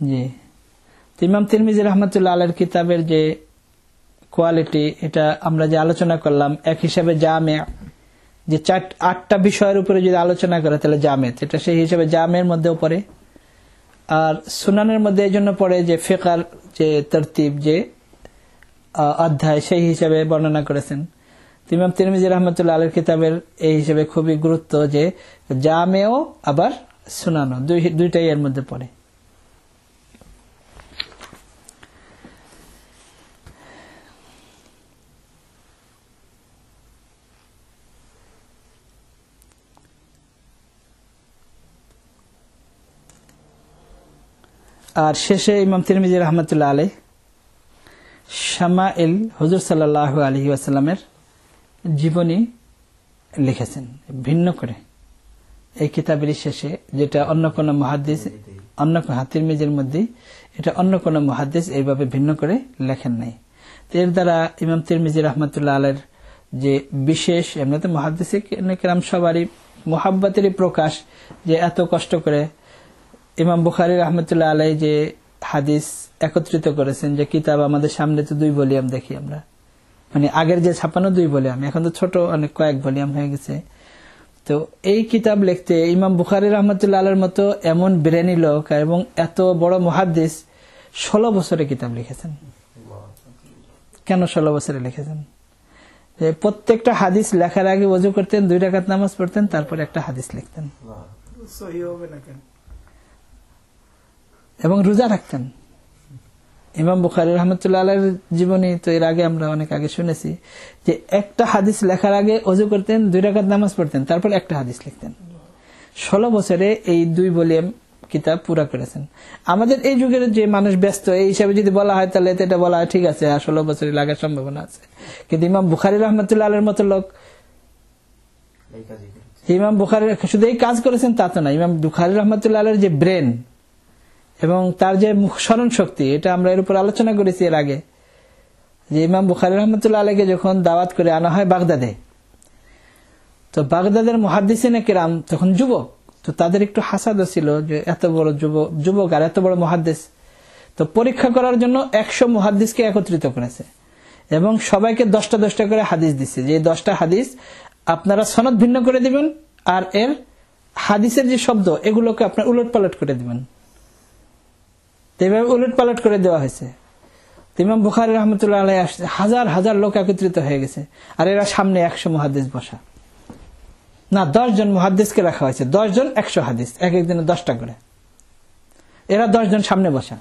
জি, ইমাম তিরমিজি রহমতুল্লাহ আলাইহির কিতাবের যে কোয়ালিটি, এটা আমরা যে আলোচনা করলাম, এক হিসাবে জামে, যে 8টা বিষয়ের উপরে যদি আলোচনা করে তাহলে জামে, এটা সেই হিসাবে জামের মধ্যেও পড়ে। আর সুনানের মধ্যে এই জন্য পড়ে যে ফিকার যে তরতিব, যে অধ্যায়, সেই হিসাবে বর্ণনা করেছেন। ইমাম তিরমিজি রহমতুল্লাহ আলাইহির কিতাবের এই হিসাবে খুবই গুরুত্ব যে জামেও আবার সুনানও, দুইটাই এর মধ্যে পড়ে। আর শেষে ইমাম তিরমিজি রহমতুল্লাহ আলাইহি শামাইল হুজুর সাল্লাল্লাহু আলাইহি ওয়াসাল্লামের জীবনী লিখেছেন ভিন্ন করে এই কিতাবের শেষে, যেটা অন্য কোন মুহাদ্দিস, তিরমিজির মধ্যে এটা অন্য কোন মুহাদ্দিস এইভাবে ভিন্ন করে লেখেন নাই। এর দ্বারা ইমাম তিরমিজি রহমতুল্লাহ আলাইহির যে বিশেষ, এমনিতে মুহাদ্দিসিন কেরাম সবারই মুহাব্বতেরই প্রকাশ, যে এত কষ্ট করে ইমাম বুখারী রহমতুল্লাহ আলাইহি যে হাদিস একত্রিত করেছেন, যে কিতাব আমাদের সামনে তো 2 ভলিউম দেখি আমরা, মানে আগের যে ছাপানো 2 ভলিউম, এখন তো ছোট অনেক কয়েক ভলিউম হয়ে গেছে। তো এই কিতাব লিখতে ইমাম বুখারী রহমতুল্লাহ আলাইহির মতো এমন ব্রেনি লোক এবং এত বড় মুহাদ্দিস 16 বছরে কিতাব লিখেছেন। কেন 16 বছরে লিখেছেন? যে প্রত্যেকটা হাদিস লেখার আগে ওযু করতেন, 2 রাকাত নামাজ পড়তেন, তারপর একটা হাদিস লিখতেন, এবং রোজা রাখতেন। ইমাম বুখারী রহমতুল্লাহ আলাইহির জীবনী তো এর আগে আমরা অনেক আগে শুনেছি, যে একটা হাদিস লেখার আগে ওযু করতেন, 2 রাকাত নামাজ পড়তেন, তারপর একটা হাদিস লিখতেন। 16 বছরে এই 2 ভলিউম কিতাব পুরা করেছেন। আমাদের এই যুগের যে মানুষ ব্যস্ত, এই হিসাবে যদি বলা হয় তাহলে এটা বলা হয় ঠিক আছে, 16 বছরই লাগার সম্ভাবনা আছে। কিন্তু ইমাম বুখারী রহমতুল্লাহ আলাইহির মতো লোক, ইমাম বুখারী শুধু এই কাজ করেছেন তা তো না, ইমাম বুখারী রহমতুল্লাহ আলাইহির যে ব্রেন এবং তার যে স্মরণ শক্তি, এটা আমরা এর উপর আলোচনা করেছি এর আগে, যে ইমাম বুখারী রহমতুল্লাহ আলাইহিকে যখন দাওয়াত করে আনা হয় বাগদাদে, তো বাগদাদের মুহাদ্দিসিনে কেরাম তখন যুবক, তো তাদের একটু হাসাদ ছিল যে এত বড় যুবক আর এত বড় মুহাদ্দিস। তো পরীক্ষা করার জন্য 100 মুহাদ্দিসকে একত্রিত করেছে এবং সবাইকে 10টা করে হাদিস দিচ্ছে, যে 10টা হাদিস আপনারা সনদ ভিন্ন করে দিবেন, আর এর হাদিসের যে শব্দ এগুলোকে আপনার উলটপালট করে দিবেন। এইভাবে উলটপালট করে দেওয়া হয়েছে। ইমাম বুখারী রহমতুল্লাহ আলাইহি হাজার হাজার লোক একত্রিত হয়ে গেছে, আর এরা সামনে 100 মুহাদ্দিস বসা, না 10 জন মুহাদ্দিসকে রাখা হয়েছে, 10 জন 100 হাদিস, এক একদিনে 10টা করে, এরা 10 জন সামনে বসা।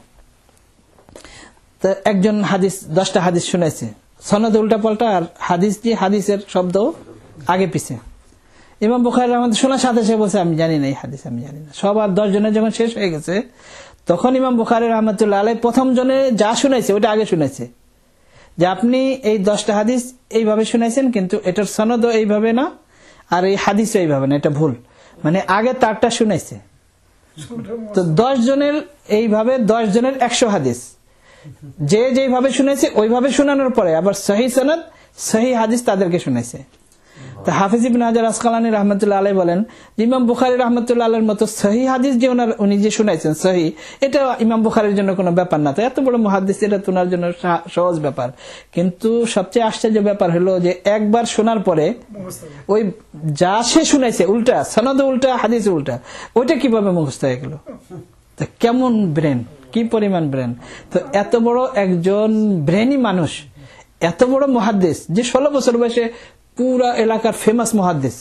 তো একজন হাদিস 10টা হাদিস শুনেছে, সনদ উল্টা পাল্টা, আর হাদিস দিয়ে হাদিসের শব্দ আগে পিছে। ইমাম বুখারী রহমতুল্লাহ শোনার সাথে সে বলছে আমি জানি না এই হাদিস, আমি জানি না। সবার 10 জনের যখন শেষ হয়ে গেছে, তখন ইমাম বুখারী রহমতুল্লাহ আলাইহি প্রথম জনে যা শুনাইছে ওটা আগে শুনাইছে, যে আপনি এই 10টা হাদিস এইভাবে শুনাইছেন, কিন্তু এটার সনদও এইভাবে না, আর এই হাদিসও এইভাবে না, এটা ভুল, মানে আগে তারটা শুনাইছে। তো 10 জনের এইভাবে 10 জনের 100 হাদিস, যে যেভাবে শুনাইছে ওইভাবে শোনানোর পরে আবার সহি সনদ সহি হাদিস তাদেরকে শুনাইছে। তা হাফিজ ইবনে হাজার আসকালানী রাহমাতুল্লাহ আলাইহি বলেন যে ইমাম বুখারী রাহমাতুল্লাহ আলাইহির মতো সহিহ হাদিস যে উনি যে শুনাইছেন সহিহ, এটা ইমাম বুখারীর জন্য কোনো ব্যাপার না। তো এত বড় মুহাদ্দিস, এটা ওনার জন্য সহজ ব্যাপার। কিন্তু সবচেয়ে আশ্চর্য ব্যাপার হলো যে একবার শোনার পরে ওই যা সে শুনাইছে উল্টা, সনদ উল্টা, হাদিস উল্টা, ওইটা কিভাবে মুখস্থ হয়ে গেল? তো কেমন ব্রেন, কি পরিমাণ ব্রেন! তো এত বড় একজন ব্রেনি মানুষ, এত বড় মুহাদ্দিস, যে 16 বছর বয়সে পুরা এলাকার ফেমাস মুহাদ্দিস,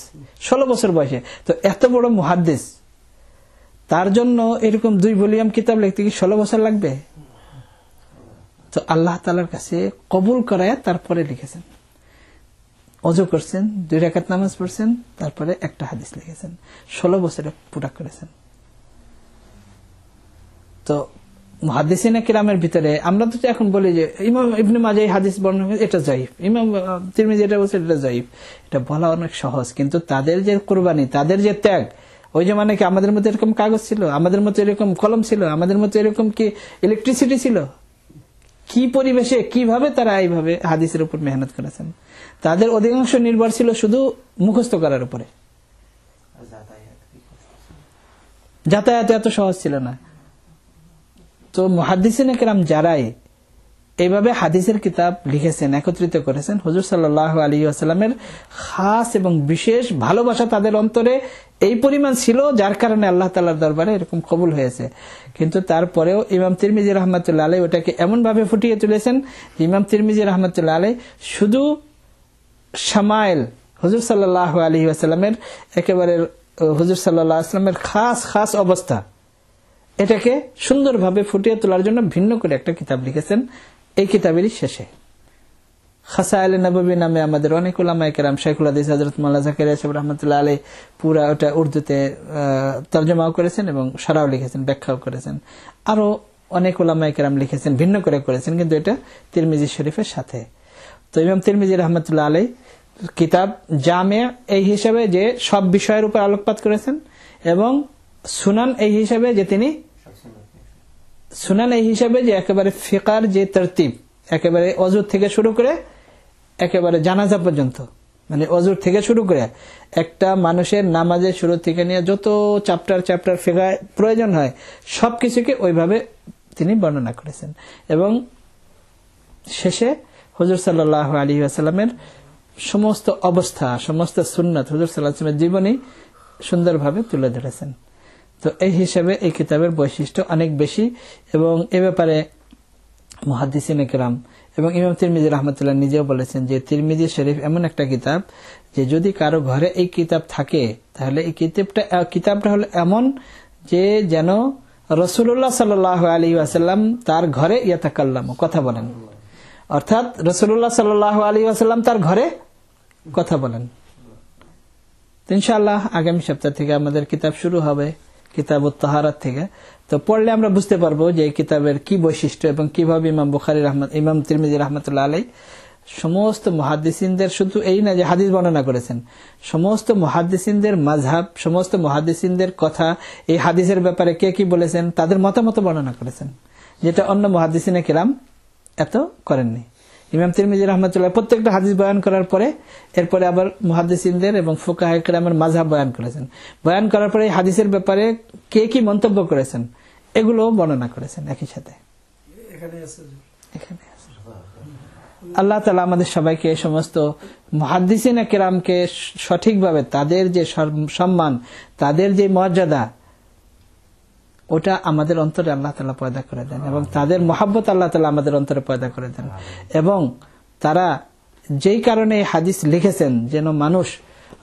16 বছর বয়সে, তো এত বড় মুহাদ্দিস, তার জন্য এরকম 2 ভলিউম কিতাব লিখতে কি 16 বছর লাগবে? তো আল্লাহ তাআলার কাছে কবুল করায় তারপরে লিখেছেন। ওযু করছেন, 2 রাকাত নামাজ পড়ছেন, তারপরে একটা হাদিস লিখেছেন, 16 বছরে পুরা করেছেন। তো মুহাদ্দিসিনে কিরামের ভিতরে আমরা তো এখন বলি যে ইমাম ইবনে মাজাহ এই হাদিস বর্ণনা করেছে, এটা যায়িফ, ইমাম তিরমিজি এটা বলছে, এটা যায়িফ। এটা বলা অনেক সহজ, কিন্তু তাদের যে কুরবানি, তাদের যে ত্যাগ, ওই যে মানে কি আমাদের মতো এরকম কাগজ ছিল, আমাদের মতো এরকম কলম ছিল, আমাদের মতো এরকম কি ইলেকট্রিসিটি ছিল, কি পরিবেশে কিভাবে তারা এইভাবে হাদিসের উপর মেহনত করেছেন। তাদের অধিকাংশ নির্ভর ছিল শুধু মুখস্থ করার উপরে, যাতায়াত এত সহজ ছিল না। তো মুহাদ্দিসিনে কেরাম যারাই এইভাবে হাদিসের কিতাব লিখেছেন, একত্রিত করেছেন, হুজুর সাল্লাল্লাহু আলাইহি ওয়াসাল্লামের খাস এবং বিশেষ ভালোবাসা তাদের অন্তরে এই পরিমাণ ছিল, যার কারণে আল্লাহ তাআলার দরবারে এরকম কবুল হয়েছে। কিন্তু তারপরেও ইমাম তিরমিজি রাহমাতুল্লাহ আলাইহি ওটাকে এমন ভাবে ফুটিয়ে তুলেছেন, ইমাম তিরমিজি রাহমাতুল্লাহ আলাইহি শুধু শামাইল হুজুর সাল্লাল্লাহু আলাইহি ওয়াসাল্লামের একেবারে হুজুর সাল্লাল্লাহু আলাইহি ওয়াসাল্লামের খাস খাস অবস্থা, এটাকে সুন্দরভাবে ফুটিয়ে তোলার জন্য ভিন্ন করে একটা কিতাব লিখেছেন। এই কিতাবেরই শেষে খাসায়েল নববী নামে আমাদের অনেক উলামায়ে কেরাম, শাইখুল হাদিস হযরত মাওলানা জাকারিয়া সাহেব রাহমাতুল্লাহ আলাইহি পুরা ওটা উর্দুতে তরজমাও করেছেন এবং শরাও লিখেছেন, ব্যাখ্যাও করেছেন। আরো অনেক উলামায়ে কেরাম লিখেছেন, ভিন্ন করে করেছেন, কিন্তু এটা তিরমিজি শরীফের সাথে। তো ইমাম তিরমিজি রাহমাতুল্লাহ আলাইহি কিতাব জামে এই হিসাবে যে সব বিষয়ের উপর আলোকপাত করেছেন, এবং সুনান এই হিসাবে যে তিনি সুনান এই হিসাবে যে একেবারে ফিকার যে তরতিব, একেবারে অজুর থেকে শুরু করে একেবারে জানাজা পর্যন্ত, মানে অজুর থেকে শুরু করে একটা মানুষের নামাজের শুরু থেকে নিয়ে যত চ্যাপ্টার ফিকার প্রয়োজন হয় সবকিছুকে ওইভাবে তিনি বর্ণনা করেছেন। এবং শেষে হুজুর সাল্লাল্লাহু আলাইহি ওয়াসাল্লামের সমস্ত অবস্থা, সমস্ত সুন্নাত, হুজুর সাল্লাল্লাহু আলাইহি ওয়াসাল্লামের জীবনী সুন্দরভাবে তুলে ধরেছেন। তো এই হিসাবে এই কিতাবের বৈশিষ্ট্য অনেক বেশি, এবং এ ব্যাপারে মুহাদ্দিসিনে কেরাম এবং ইমাম তিরমিজি রাহমাতুল্লাহ নিজেও বলেছেন যে তিরমিজি শরীফ এমন একটা কিতাব যে যদি কারো ঘরে এই কিতাব থাকে, তাহলে এই কিতাবটা হলো এমন যে যেন রাসূলুল্লাহ সাল্লাল্লাহু আলাইহি ওয়াসাল্লাম তার ঘরে ইয়াতাকাল্লাম, কথা বলেন, অর্থাৎ রাসূলুল্লাহ সাল্লাল্লাহু আলাইহি ওয়াসাল্লাম তার ঘরে কথা বলেন। ইনশাআল্লাহ আগামী সপ্তাহ থেকে আমাদের কিতাব শুরু হবে, কিতাবুত তাহারাত থেকে। তো পড়লে আমরা বুঝতে পারবো যে এই কিতাবের কি বৈশিষ্ট্য এবং কিভাবে ইমাম তিরমিজি রাহমাতুল্লাহ আলাইহি সমস্ত মুহাদ্দিসিনদের, শুধু এই না যে হাদিস বর্ণনা করেছেন, সমস্ত মুহাদ্দিসিনদের মাযহাব, সমস্ত মুহাদ্দিসিনদের কথা, এই হাদিসের ব্যাপারে কে কি বলেছেন তাদের মতামত বর্ণনা করেছেন, যেটা অন্য মুহাদ্দিসিনে কেরাম এত করেননি। ইমাম তিরমিজি রাহমাতুল্লাহ প্রত্যেকটা হাদিস বয়ান করার পরে এরপরে আবার মুহাদ্দিসিনদের এবং ফুকাহায়ে কেরামের মাযহাব বয়ান করেছেন। বয়ান করার পরে হাদিসের ব্যাপারে কে কি মন্তব্য করেছেন এগুলো বর্ণনা করেছেন একই সাথে। এখানে আছে। আল্লাহ তাআলা আমাদের সবাইকে এই সমস্ত মুহাদ্দিসিনে কেরামকে সঠিকভাবে তাদের যে সম্মান, তাদের যে মর্যাদা, ওটা আমাদের অন্তরে আল্লাহ তাআলা পয়দা করে দেন, এবং তাদের মহব্বত আল্লাহ তাআলা আমাদের অন্তরে পয়দা করে দেন, এবং তারা যেই কারণে হাদিস লিখেছেন যেন মানুষ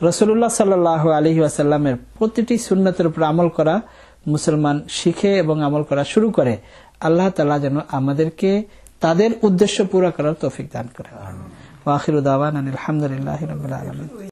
রাসূলুল্লাহ সাল্লাল্লাহু আলাইহি ওয়াসাল্লামের প্রতিটি সুন্নতের উপর আমল করা মুসলমান শিখে এবং আমল করা শুরু করে। আল্লাহ তাআলা যেন আমাদেরকে তাদের উদ্দেশ্য পুরা করার তৌফিক দান করেন। ওয়া আখিরু দাওয়ানা আলহামদুলিল্লাহি রাব্বিল আলামিন।